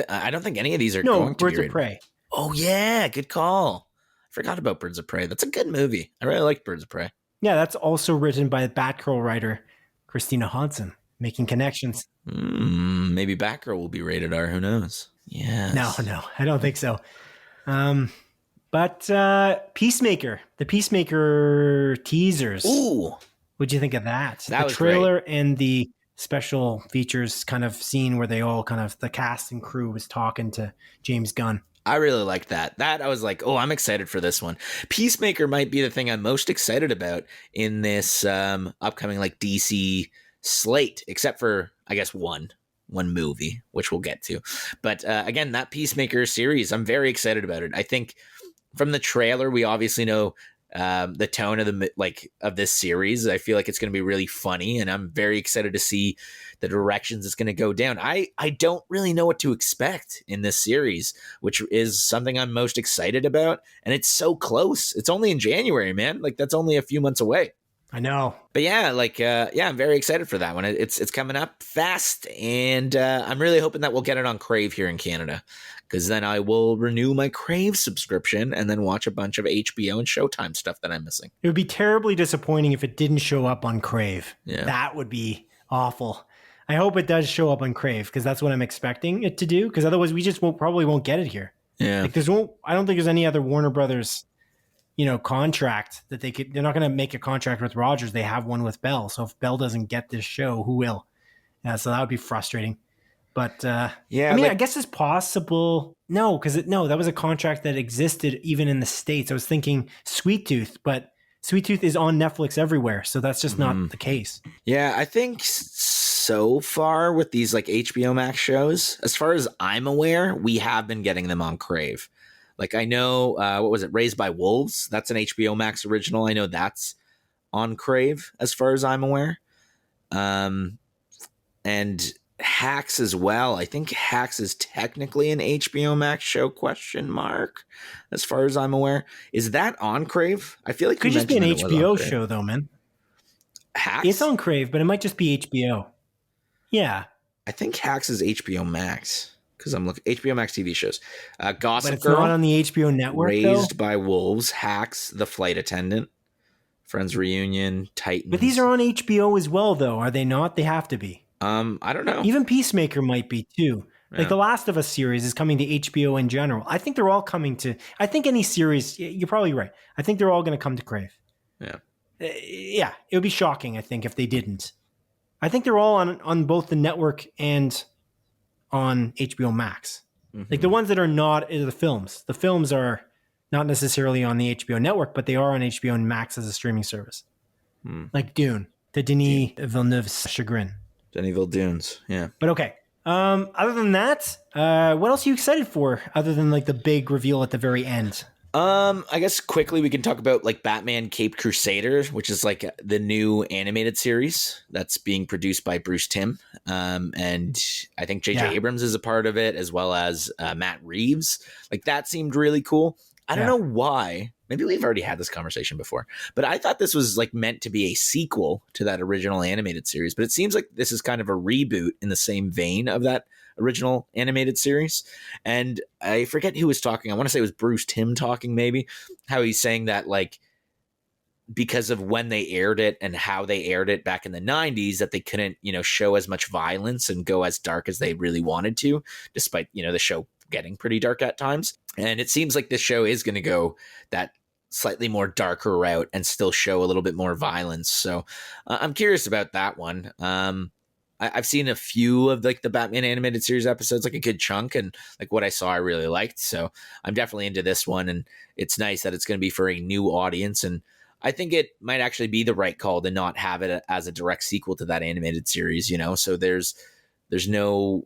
I don't think any of these are going to be Birds of Prey. Oh, yeah. Good call. I forgot about Birds of Prey. That's a good movie. I really like Birds of Prey. Yeah, that's also written by Batgirl writer Christina Hodson, making connections. Maybe Batgirl will be rated R. Who knows? Yes. No, I don't think so. But Peacemaker, the Peacemaker teasers. Ooh. What'd you think of that? That was the trailer great. And the special features kind of scene where they all kind of, the cast and crew was talking to James Gunn. I really liked that. That I was like, oh, I'm excited for this one. Peacemaker might be the thing I'm most excited about in this upcoming like DC slate, except for, I guess, one movie, which we'll get to. But again, that Peacemaker series, I'm very excited about it. I think from the trailer, we obviously know the tone of this series. I feel like it's going to be really funny, and I'm very excited to see the directions it's going to go down. I don't really know what to expect in this series, which is something I'm most excited about. And it's so close. It's only in January, man. Like that's only a few months away. I know. But yeah, I'm very excited for that one. It's coming up fast, and I'm really hoping that we'll get it on Crave here in Canada, because then I will renew my Crave subscription and then watch a bunch of HBO and Showtime stuff that I'm missing. It would be terribly disappointing if it didn't show up on Crave. Yeah. That would be awful. I hope it does show up on Crave, because that's what I'm expecting it to do, because otherwise we just probably won't get it here. Yeah. Like I don't think there's any other Warner Brothers contract that they're not going to make a contract with Rogers. They have one with Bell. So if Bell doesn't get this show, who will? So that would be frustrating. But I guess it's possible. No, that was a contract that existed even in the States. I was thinking Sweet Tooth, but Sweet Tooth is on Netflix everywhere. So that's just not the case. Yeah, I think so far with these like HBO Max shows, as far as I'm aware, we have been getting them on Crave. Like I know, what was it? Raised by Wolves. That's an HBO Max original. I know that's on Crave as far as I'm aware. And Hacks as well. I think Hacks is technically an HBO Max show, ? As far as I'm aware. Is that on Crave? I feel like it could just be an HBO show though, man. Hacks? It's on Crave, but it might just be HBO. Yeah. I think Hacks is HBO Max. Because I'm looking HBO Max TV shows. Gossip but it's Girl, not on the HBO network. Raised by Wolves, Hacks, The Flight Attendant, Friends Reunion, Titans. But these are on HBO as well, though, are they not? They have to be. I don't know. Even Peacemaker might be too. Yeah. Like the Last of Us series is coming to HBO in general. I think they're all coming to. I think any series. You're probably right. I think they're all going to come to Crave. Yeah. Yeah, it would be shocking. I think if they didn't. I think they're all on both the network and on HBO Max. Like the ones that are not are the films. The films are not necessarily on the HBO network, but they are on HBO Max as a streaming service. Like Dune, to Denis Villeneuve's chagrin. Denis Villeneuve's, yeah. But okay. Other than that, what else are you excited for other than like the big reveal at the very end I guess quickly we can talk about like Batman Caped Crusader, which is like the new animated series that's being produced by Bruce Timm. And I think J.J. Yeah, Abrams is a part of it, as well as Matt Reeves. Like that seemed really cool. I don't yeah. know why. Maybe we've already had this conversation before, but I thought this was like meant to be a sequel to that original animated series. But it seems like this is kind of a reboot in the same vein of that original animated series. And I forget who was talking. I want to say it was Bruce Timm talking, maybe, how he's saying that like because of when they aired it and how they aired it back in the 90s, that they couldn't, show as much violence and go as dark as they really wanted to, despite, the show getting pretty dark at times. And it seems like this show is going to go that slightly more darker route and still show a little bit more violence. So I'm curious about that one. I've seen a few of like the Batman animated series episodes, like a good chunk, and like what I saw, I really liked. So I'm definitely into this one, and it's nice that it's going to be for a new audience. And I think it might actually be the right call to not have it as a direct sequel to that animated series. So there's no.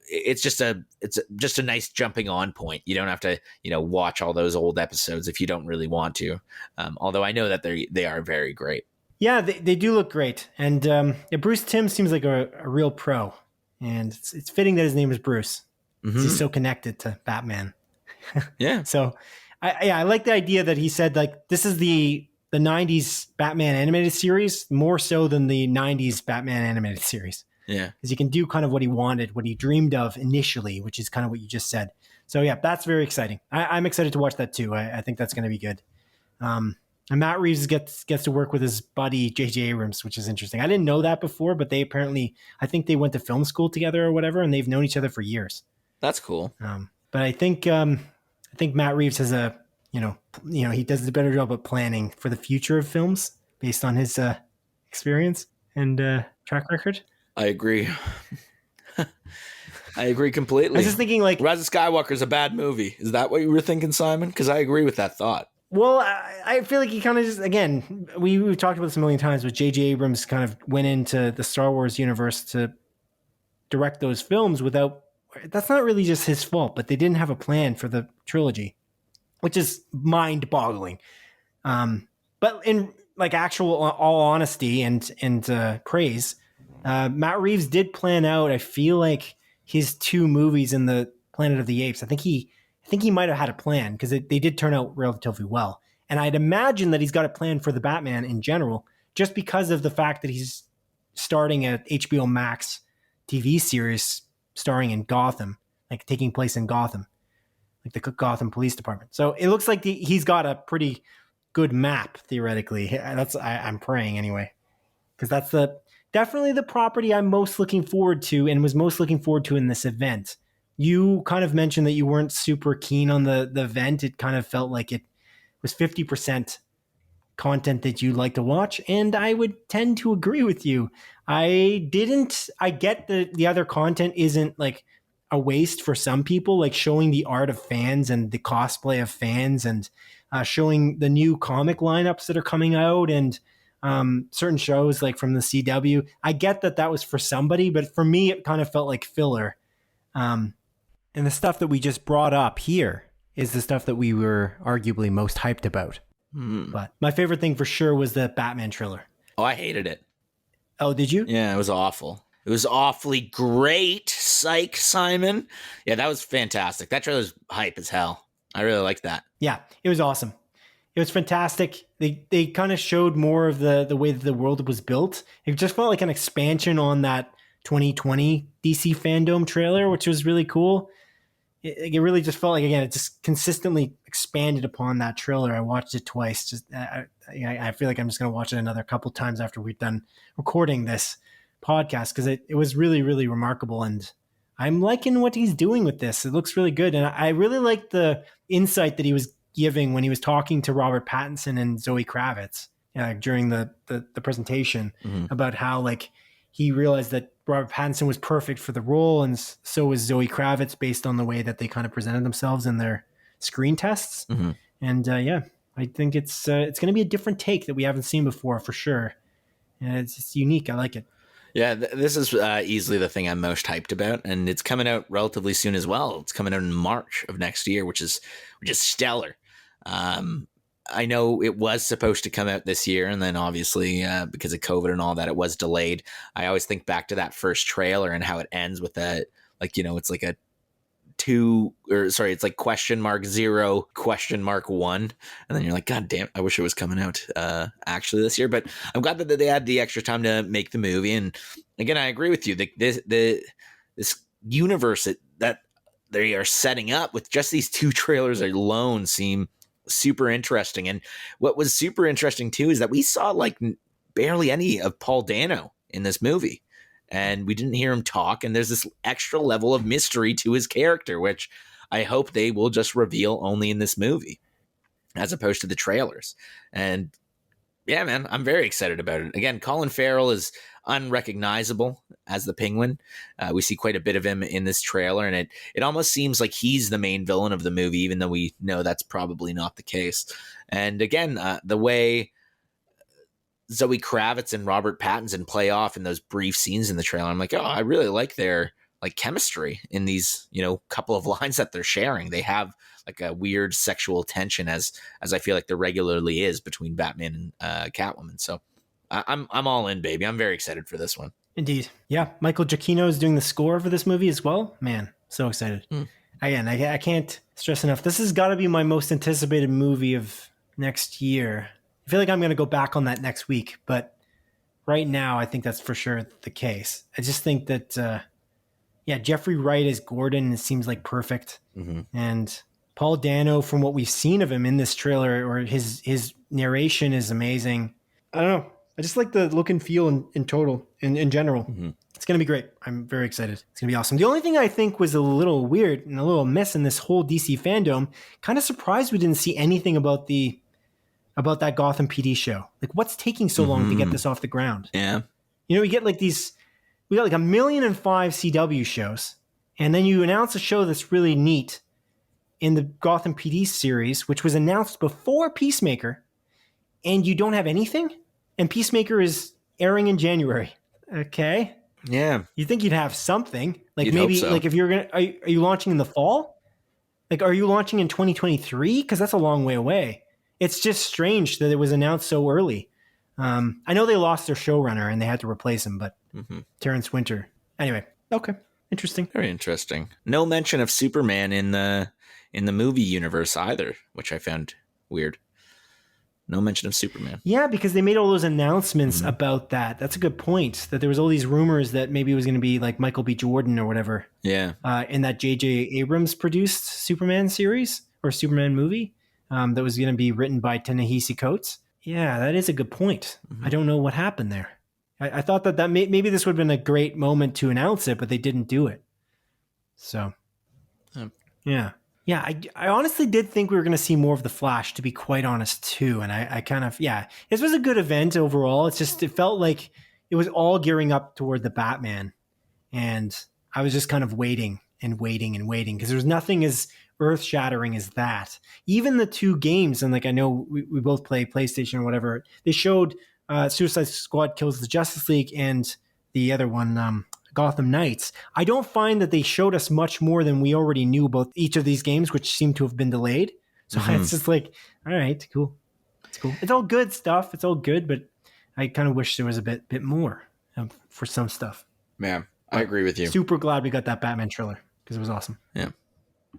It's just a nice jumping on point. You don't have to watch all those old episodes if you don't really want to. Although I know that they are very great. Yeah, they do look great. And yeah, Bruce Timm seems like a real pro. And it's fitting that his name is Bruce. Mm-hmm. He's so connected to Batman. Yeah. So I like the idea that he said like this is the 90s Batman animated series more so than the 90s Batman animated series. Yeah. Because he can do kind of what he wanted, what he dreamed of initially, which is kind of what you just said. So yeah, that's very exciting. I'm excited to watch that too. I think that's going to be good. And Matt Reeves gets to work with his buddy J.J. Abrams, which is interesting. I didn't know that before, but they apparently, I think they went to film school together or whatever, and they've known each other for years. That's cool. But I think Matt Reeves has he does a better job of planning for the future of films based on his experience and track record. I agree. I agree completely. I was just thinking like Rise of Skywalker is a bad movie. Is that what you were thinking, Simon? Because I agree with that thought. Well, I feel like he kind of just, again, we've talked about this a million times, but J.J. Abrams kind of went into the Star Wars universe to direct those films that's not really just his fault, but they didn't have a plan for the trilogy, which is mind-boggling. But in like actual all honesty and praise, Matt Reeves did plan out, I feel like, his 2 movies in the Planet of the Apes. I think he might have had a plan because they did turn out relatively well. And I'd imagine that he's got a plan for the Batman in general, just because of the fact that he's starting a HBO Max TV series starring in Gotham, like taking place in Gotham, like the Gotham Police Department. So it looks like he's got a pretty good map theoretically. I'm praying anyway, because that's definitely the property I'm most looking forward to and was most looking forward to in this event. You kind of mentioned that you weren't super keen on the event. It kind of felt like it was 50% content that you'd like to watch, and I would tend to agree with you. I get the other content isn't like a waste for some people, like showing the art of fans and the cosplay of fans and showing the new comic lineups that are coming out and certain shows like from the CW. I get that was for somebody, but for me, it kind of felt like filler. And the stuff that we just brought up here is the stuff that we were arguably most hyped about. But my favorite thing for sure was the Batman trailer. Oh, I hated it. Oh, did you? Yeah, it was awful. It was awfully great. Psych, Simon. Yeah, that was fantastic. That trailer was hype as hell. I really liked that. Yeah, it was awesome. It was fantastic. They kind of showed more of the way that the world was built. It just felt like an expansion on that 2020 DC Fandom trailer, which was really cool. It really just felt like, again, it just consistently expanded upon that trailer. I watched it twice. I feel like I'm just going to watch it another couple times after we've done recording this podcast, because it was really, really remarkable. And I'm liking what he's doing with this. It looks really good. And I really like the insight that he was giving when he was talking to Robert Pattinson and Zoe Kravitz during the presentation about how like he realized that Robert Pattinson was perfect for the role, and so was Zoe Kravitz based on the way that they kind of presented themselves in their screen tests. Mm-hmm. And I think it's going to be a different take that we haven't seen before for sure. And it's unique. I like it. Yeah, this is easily the thing I'm most hyped about, and it's coming out relatively soon as well. It's coming out in March of next year, which is stellar. I know it was supposed to come out this year, and then obviously because of COVID and all that, it was delayed. I always think back to that first trailer and how it ends with that, like, it's like a it's like $?0?1, and then you're like, God damn, I wish it was coming out actually this year. But I'm glad that they had the extra time to make the movie. And again, I agree with you. This universe that they are setting up with just these 2 trailers alone seem super interesting. And what was super interesting too is that we saw like barely any of Paul Dano in this movie. And we didn't hear him talk, and there's this extra level of mystery to his character, which I hope they will just reveal only in this movie, as opposed to the trailers. And yeah, man, I'm very excited about it. Again, Colin Farrell is unrecognizable as the Penguin. We see quite a bit of him in this trailer, and it almost seems like he's the main villain of the movie, even though we know that's probably not the case. And again, the way Zoe Kravitz and Robert Pattinson play off in those brief scenes in the trailer, I'm like, oh, I really like their like chemistry in these, couple of lines that they're sharing. They have like a weird sexual tension as I feel like there regularly is between Batman and Catwoman. So I'm all in, baby. I'm very excited for this one. Indeed. Yeah. Michael Giacchino is doing the score for this movie as well. Man, so excited. Again, I can't stress enough. This has got to be my most anticipated movie of next year. I feel like I'm going to go back on that next week, but right now I think that's for sure the case. I just think that, Jeffrey Wright as Gordon seems like perfect. Mm-hmm. And Paul Dano, from what we've seen of him in this trailer, or his narration is amazing. I don't know. I just like the look and feel in total, in general. Mm-hmm. It's going to be great. I'm very excited. It's going to be awesome. The only thing I think was a little weird and a little miss in this whole DC fandom, kind of surprised we didn't see anything about that Gotham PD show. Like, what's taking so long to get this off the ground? Yeah. We got like 1,000,005 CW shows, and then you announce a show that's really neat in the Gotham PD series, which was announced before Peacemaker, and you don't have anything? And Peacemaker is airing in January. Okay. Yeah. You think you'd have something. Like, you'd maybe, hope so. like, if you're going to, are you launching in the fall? Like, are you launching in 2023? Because that's a long way away. It's just strange that it was announced so early. I know they lost their showrunner and they had to replace him, but Terrence Winter. Anyway, okay. Interesting. Very interesting. No mention of Superman in the movie universe either, which I found weird. No mention of Superman. Yeah, because they made all those announcements about that. That's a good point. That there was all these rumors that maybe it was going to be like Michael B. Jordan or whatever. Yeah. In that J.J. Abrams produced Superman series or Superman movie that was going to be written by Ta-Nehisi Coates. Yeah, that is a good point. I don't know what happened there. I thought that maybe this would have been a great moment to announce it, but they didn't do it. So, yeah. Yeah, I honestly did think we were going to see more of The Flash, to be quite honest, too. And I kind of, this was a good event overall. It's just, it felt like it was all gearing up toward the Batman. And I was just kind of waiting because there was nothing as earth-shattering as that. Even the 2 games, and like I know we both play PlayStation or whatever, they showed Suicide Squad Kills the Justice League and the other one, Gotham Knights. I don't find that they showed us much more than we already knew about each of these games, which seem to have been delayed. So it's just like, all right, cool. It's cool. It's all good stuff. It's all good, but I kind of wish there was a bit more for some stuff. Yeah, I agree with you. Super glad we got that Batman trailer because it was awesome. Yeah.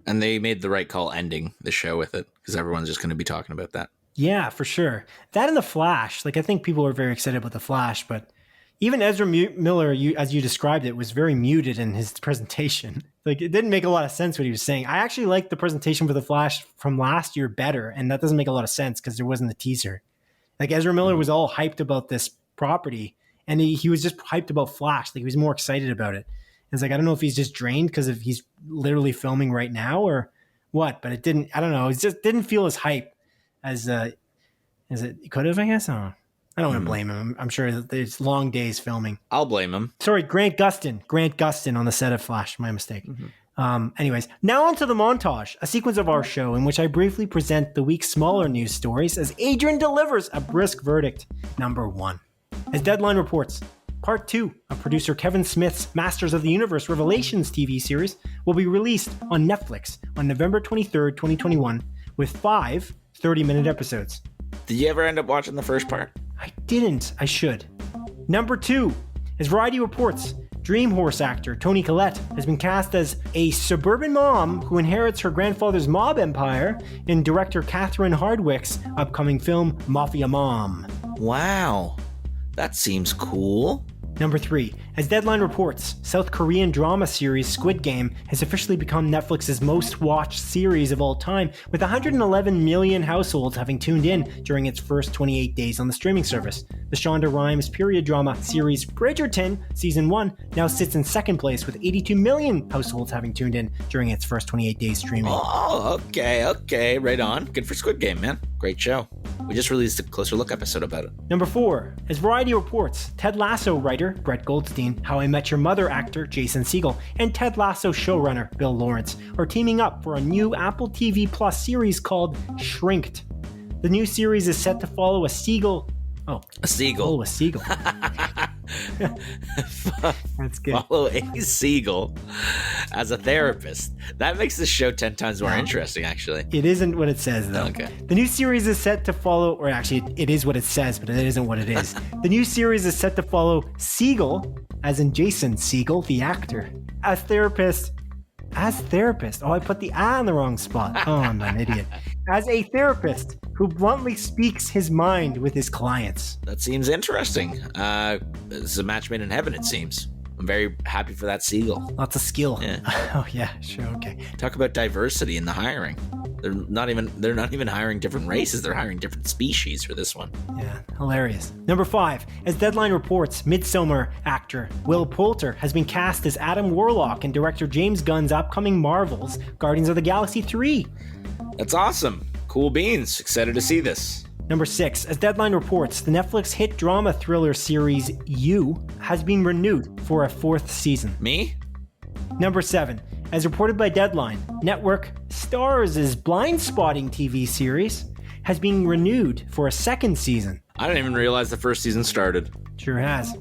And they made the right call ending the show with it because everyone's just going to be talking about that. Yeah, for sure. That and The Flash. Like, I think people are very excited about The Flash, but even Ezra Miller, as you described it, was very muted in his presentation. Like, it didn't make a lot of sense what he was saying. I actually liked the presentation for The Flash from last year better, and that doesn't make a lot of sense because there wasn't a teaser. Like, Ezra Miller was all hyped about this property, and he was just hyped about Flash. Like, he was more excited about it. It's like, I don't know if he's just drained because he's literally filming right now or what, but I don't know. It just didn't feel as hype as it could have, I guess. I don't want to blame him. I'm sure there's long days filming. I'll blame him. Sorry, Grant Gustin on the set of Flash. My mistake. Anyways, now on to the montage, a sequence of our show in which I briefly present the week's smaller news stories as Adrian delivers a brisk verdict. Number 1. As Deadline reports, Part 2 of producer Kevin Smith's Masters of the Universe Revelations TV series will be released on Netflix on November 23rd, 2021, with 5 30-minute episodes. Did you ever end up watching the first part? I didn't. I should. Number 2. As Variety reports, Dream Horse actor Toni Collette has been cast as a suburban mom who inherits her grandfather's mob empire in director Catherine Hardwicke's upcoming film Mafia Mom. Wow. That seems cool. Number 3. As Deadline reports, South Korean drama series Squid Game has officially become Netflix's most watched series of all time, with 111 million households having tuned in during its first 28 days on the streaming service. The Shonda Rhimes period drama series Bridgerton Season 1 now sits in second place with 82 million households having tuned in during its first 28 days streaming. Oh, okay. Right on. Good for Squid Game, man. Great show. We just released a closer look episode about it. Number 4. As Variety reports, Ted Lasso writer Brett Goldstein, How I Met Your Mother actor Jason Segel, and Ted Lasso showrunner Bill Lawrence are teaming up for a new Apple TV Plus series called Shrinked. The new series is set to follow a seagull. A seagull. Oh, a seagull. That's good. Follow a seagull as a therapist. That makes the show 10 times more interesting, actually. It isn't what it says, though. Okay. The new series is set to follow, or actually, it is what it says, but it isn't what it is. The new series is set to follow Segel, as in Jason Segel, the actor, as therapist. Oh, I put the I in the wrong spot. Oh, I'm an idiot. As a therapist who bluntly speaks his mind with his clients. That seems interesting. It's a match made in heaven, it seems. I'm very happy for that seagull. Lots of skill. Yeah. Oh, yeah, sure, okay. Talk about diversity in the hiring. They're not even hiring different races. They're hiring different species for this one. Yeah, hilarious. Number 5. As Deadline reports, Midsommar actor Will Poulter has been cast as Adam Warlock in director James Gunn's upcoming Marvel's Guardians of the Galaxy 3. That's awesome. Cool beans. Excited to see this. Number 6. As Deadline reports, the Netflix hit drama thriller series You has been renewed for a 4th season. Me? Number 7. As reported by Deadline, Network Starz' Blind Spotting TV series has been renewed for a 2nd season. I didn't even realize the first season started. Sure has.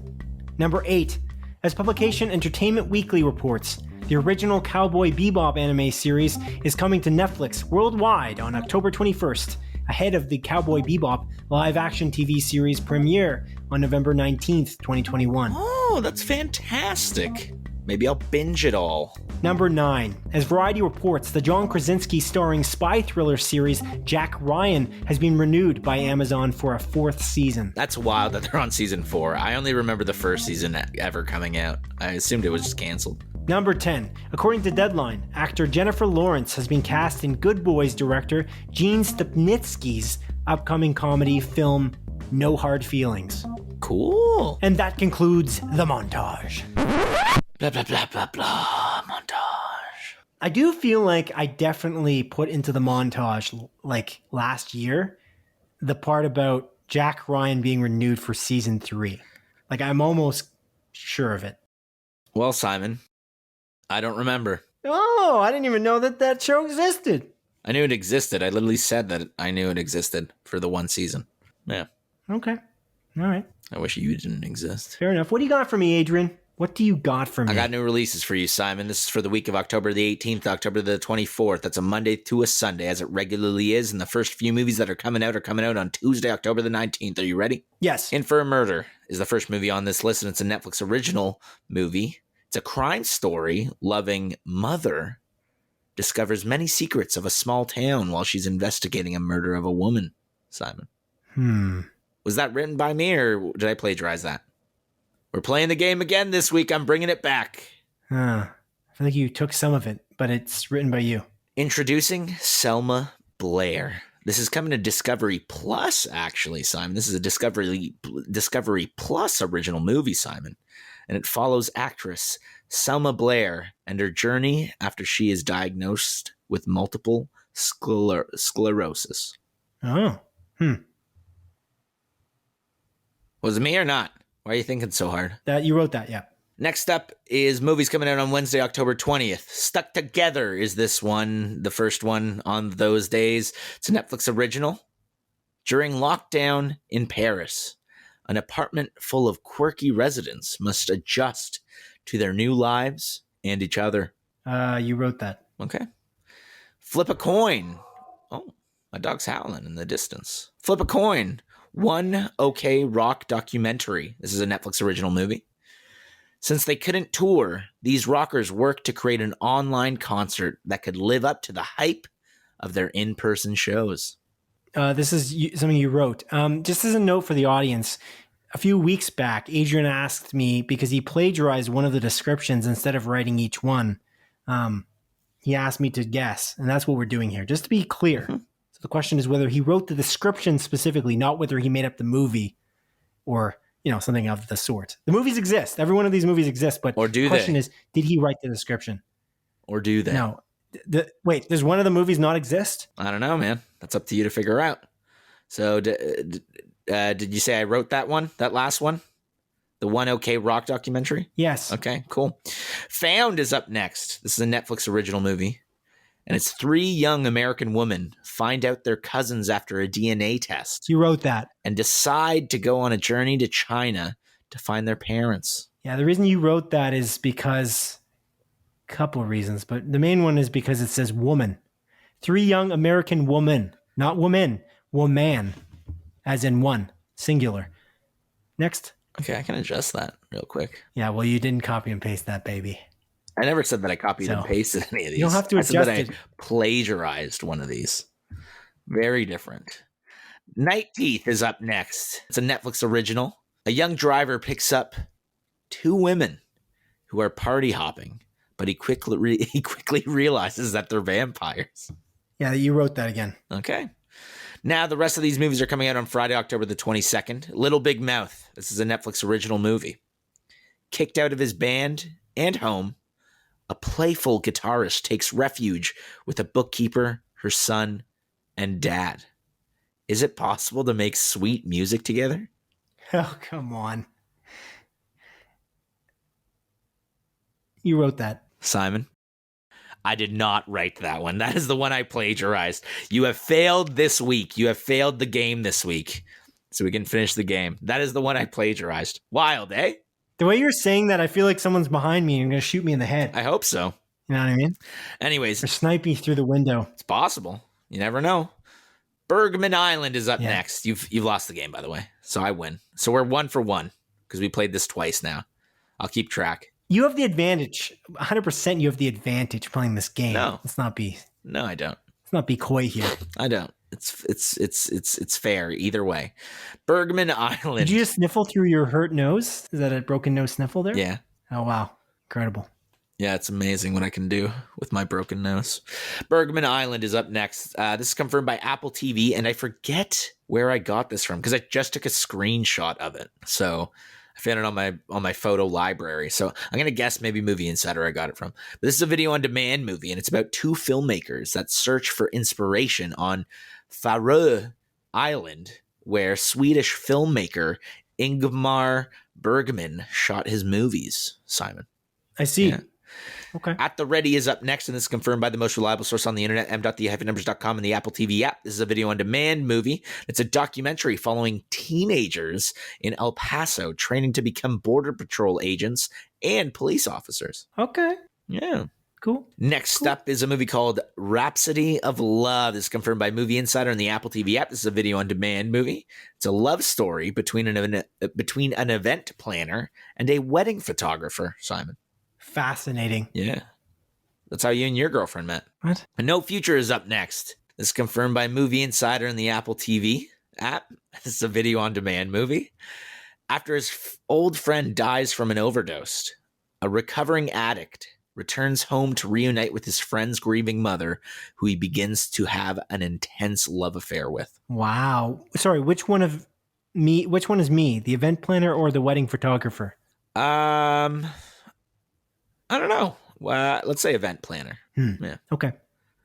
Number 8. As publication Entertainment Weekly reports, the original Cowboy Bebop anime series is coming to Netflix worldwide on October 21st, ahead of the Cowboy Bebop live-action TV series premiere on November 19th, 2021. Oh, that's fantastic. Maybe I'll binge it all. Number 9. As Variety reports, the John Krasinski starring spy thriller series Jack Ryan has been renewed by Amazon for a 4th season. That's wild that they're on season 4. I only remember the first season ever coming out. I assumed it was just canceled. Number 10. According to Deadline, actor Jennifer Lawrence has been cast in Good Boys director Gene Stupnitsky's upcoming comedy film No Hard Feelings. Cool. And that concludes the montage. Blah, blah, blah, blah, blah. Montage. I do feel like I definitely put into the montage, like last year, the part about Jack Ryan being renewed for season 3. Like, I'm almost sure of it. Well, Simon, I don't remember. Oh, I didn't even know that show existed. I knew it existed. I literally said that I knew it existed for the 1 season. Yeah. Okay. All right. I wish you didn't exist. Fair enough. What do you got for me, Adrian? What do you got for me? I got new releases for you, Simon. This is for the week of October the 18th, October the 24th. That's a Monday to a Sunday, as it regularly is. And the first few movies that are coming out on Tuesday, October the 19th. Are you ready? Yes. In for a Murder is the first movie on this list, and it's a Netflix original movie. It's a crime story. Loving mother discovers many secrets of a small town while she's investigating a murder of a woman. Simon. Was that written by me, or did I plagiarize that? We're playing the game again this week. I'm bringing it back. I feel like you took some of it, but it's written by you. Introducing Selma Blair. This is coming to Discovery Plus, actually, Simon. This is a Discovery Plus original movie, Simon. And it follows actress Selma Blair and her journey after she is diagnosed with multiple sclerosis. Oh. Was it me or not? Why are you thinking so hard? That you wrote that, yeah. Next up is movies coming out on Wednesday, October 20th. Stuck Together is this one, the first one on those days. It's a Netflix original. During lockdown in Paris, an apartment full of quirky residents must adjust to their new lives and each other. You wrote that. Okay. Flip a coin. Oh, My dog's howling in the distance. Flip a coin. One OK Rock documentary. This is a Netflix original movie. Since they couldn't tour, these rockers worked to create an online concert that could live up to the hype of their in-person shows. This is something you wrote. Just as a note for the audience, a few weeks back, Adrian asked me, because he plagiarized one of the descriptions instead of writing each one, he asked me to guess, and that's what we're doing here. Just to be clear, So the question is whether he wrote the description specifically, not whether he made up the movie or something of the sort. The movies exist. Every one of these movies exists, but the question is, did he write the description? Or do they? No. Wait, does one of the movies not exist? I don't know, man. That's up to you to figure out. So did you say I wrote that one? That last one? The One OK Rock documentary? Yes. Okay, cool. Found is up next. This is a Netflix original movie. And it's 3 young American women find out they're cousins after a DNA test. You wrote that. And decide to go on a journey to China to find their parents. Yeah, the reason you wrote that is because... couple of reasons, but the main one is because it says woman. 3 young American women, not woman, woman, as in one, singular. Next. Okay, I can adjust that real quick. Yeah, well, you didn't copy and paste that, baby. I never said that I copied and pasted any of these. You don't have to adjust it. I plagiarized one of these. Very different. Night Teeth is up next. It's a Netflix original. A young driver picks up 2 women who are party hopping, but he quickly realizes that they're vampires. Yeah, you wrote that again. Okay. Now, the rest of these movies are coming out on Friday, October the 22nd. Little Big Mouth. This is a Netflix original movie. Kicked out of his band and home, a playful guitarist takes refuge with a bookkeeper, her son, and dad. Is it possible to make sweet music together? Oh, come on. You wrote that. Simon? I did not write that one. That is the one I plagiarized. You have failed this week. You have failed the game this week. So we can finish the game. That is the one I plagiarized. Wild, eh? The way you're saying that, I feel like someone's behind me and going to shoot me in the head. I hope so. You know what I mean? Anyways. Or snipe me through the window. It's possible. You never know. Bergman Island is up next. You've lost the game, by the way. So I win. So we're 1 for 1 because we played this twice now. I'll keep track. You have the advantage. 100% you have the advantage playing this game. No. No, I don't. Let's not be coy here. I don't. It's fair either way. Bergman Island. Did you just sniffle through your hurt nose? Is that a broken nose sniffle there? Yeah. Oh, wow. Incredible. Yeah, it's amazing what I can do with my broken nose. Bergman Island is up next. This is confirmed by Apple TV, and I forget where I got this from because I just took a screenshot of it. So I found it on my photo library. So I'm going to guess maybe Movie Insider I got it from. But this is a video on demand movie, and it's about 2 filmmakers that search for inspiration on Faroe Island, where Swedish filmmaker Ingmar Bergman shot his movies, Simon. I see. Yeah. Okay. At the Ready is up next, and this is confirmed by the most reliable source on the internet, m.the-numbers.com, and the Apple TV app. This is a video-on-demand movie. It's a documentary following teenagers in El Paso training to become Border Patrol agents and police officers. Okay. Yeah. Cool. Next up is a movie called Rhapsody of Love. This is confirmed by Movie Insider and the Apple TV app. This is a video-on-demand movie. It's a love story between an event planner and a wedding photographer, Simon. Fascinating. Yeah. That's how you and your girlfriend met. What? And No Future is up next. This is confirmed by Movie Insider and the Apple TV app. This is a video-on-demand movie. After his old friend dies from an overdose, a recovering addict returns home to reunite with his friend's grieving mother, who he begins to have an intense love affair with. Wow. Sorry, which one is me? The event planner or the wedding photographer? I don't know. Let's say event planner. Yeah. Okay.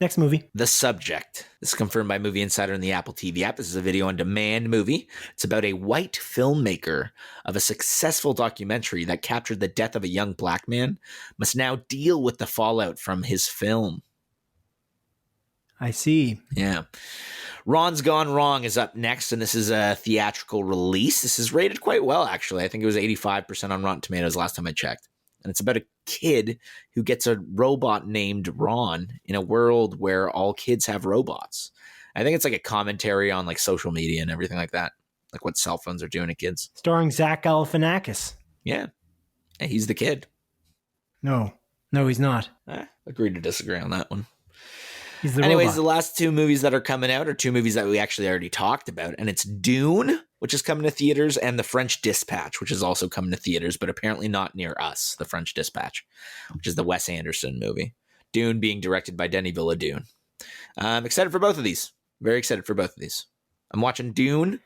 Next movie. The Subject. This is confirmed by Movie Insider and the Apple TV app. This is a video-on-demand movie. It's about a white filmmaker of a successful documentary that captured the death of a young black man, must now deal with the fallout from his film. I see. Yeah. Ron's Gone Wrong is up next, and this is a theatrical release. This is rated quite well, actually. I think it was 85% on Rotten Tomatoes last time I checked. And it's about a kid who gets a robot named Ron in a world where all kids have robots. I think it's like a commentary on like social media and everything like that, like what cell phones are doing to kids. Starring Zach Galifianakis. Yeah, and he's the kid. No, he's not. Agree to disagree on that one. He's the Anyways, robot. the last two movies that are coming out are two movies that we actually already talked about, and it's Dune, which is coming to theaters, and The French Dispatch, which is also coming to theaters, but apparently not near us. The French Dispatch, which is the Wes Anderson movie. Dune being directed by Denis Villeneuve. I'm excited for both of these. Very excited for both of these. I'm watching Dune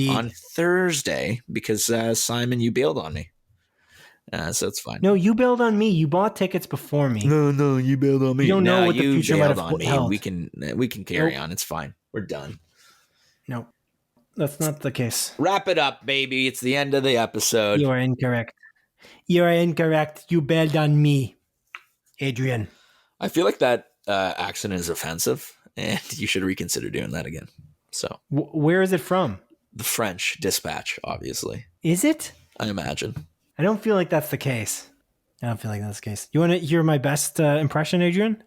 on Thursday because Simon, you bailed on me. So it's fine. No, you bailed on me. You bought tickets before me. No, you bailed on me. You don't know what the you future might bailed have on me. held. We can carry on. It's fine. We're done. No, that's not the case. Wrap it up, baby. It's the end of the episode. You are incorrect. You are incorrect. You bailed on me, Adrian. I feel like that accent is offensive, and you should reconsider doing that again. So, where is it from? The French Dispatch, obviously. Is it? I imagine. I don't feel like that's the case. You want to hear my best impression, Adrian?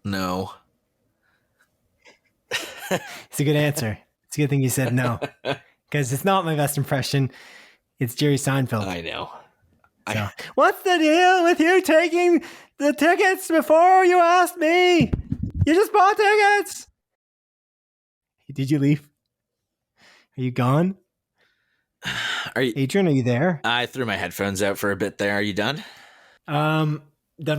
No. It's a good answer. It's a good thing you said no. Because it's not my best impression. It's Jerry Seinfeld. I know. So, what's the deal with you taking the tickets before you asked me? You just bought tickets. Did you leave? Are you gone? Adrian, are you there? I threw my headphones out for a bit there. Are you done? Done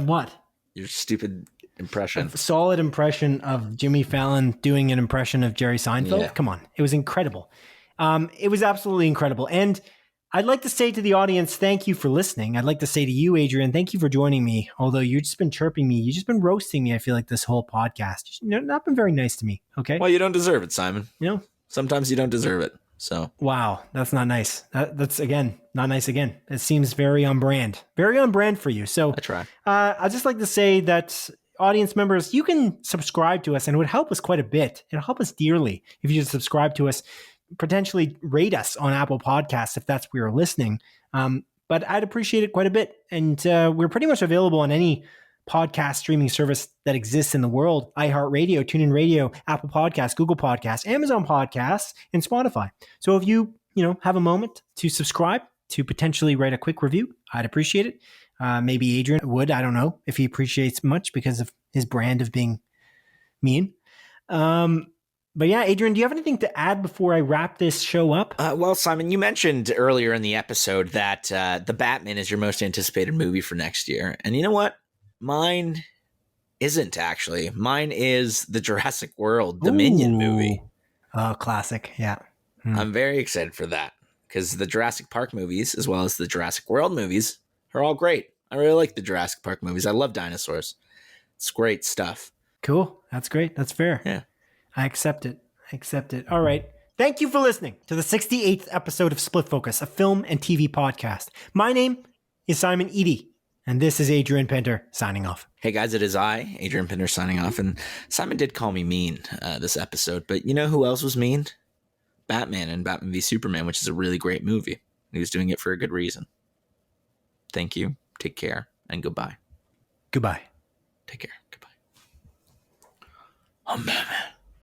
what? Your stupid impression. A solid impression of Jimmy Fallon doing an impression of Jerry Seinfeld. Yeah. Come on. It was incredible. It was absolutely incredible. And I'd like to say to the audience, thank you for listening. I'd like to say to you, Adrian, thank you for joining me. Although you've just been chirping me. You've just been roasting me, I feel like, this whole podcast. You've not been very nice to me. Okay. Well, you don't deserve it, Simon. You know? Sometimes you don't deserve it. So. Wow. That's not nice. That's, again, not nice again. It seems very on brand. Very on brand for you. So I try. I'd just like to say that audience members, you can subscribe to us and it would help us quite a bit. It'll help us dearly if you just subscribe to us, potentially rate us on Apple Podcasts if that's where you're listening. But I'd appreciate it quite a bit. And we're pretty much available on any podcast streaming service that exists in the world: iHeartRadio, TuneIn Radio, Apple Podcasts, Google Podcasts, Amazon Podcasts, and Spotify. So if you have a moment to subscribe, to potentially write a quick review, I'd appreciate it. Maybe Adrian would. I don't know if he appreciates much because of his brand of being mean. But yeah, Adrian, do you have anything to add before I wrap this show up? Well, Simon, you mentioned earlier in the episode that The Batman is your most anticipated movie for next year. And you know what? Mine isn't, actually. Mine is the Jurassic World Dominion movie. Oh, classic. Yeah. I'm very excited for that because the Jurassic Park movies, as well as the Jurassic World movies, are all great. I really like the Jurassic Park movies. I love dinosaurs. It's great stuff. Cool. That's great. That's fair. Yeah. I accept it. All right. Thank you for listening to the 68th episode of Split Focus, a film and TV podcast. My name is Simon Eady, and this is Adrian Pinter signing off. Hey guys, it is I, Adrian Pinter, signing off. And Simon did call me mean this episode, but you know who else was mean? Batman and Batman v Superman, which is a really great movie. He was doing it for a good reason. Thank you. Take care and goodbye. Goodbye. Take care. Goodbye. Oh, Batman.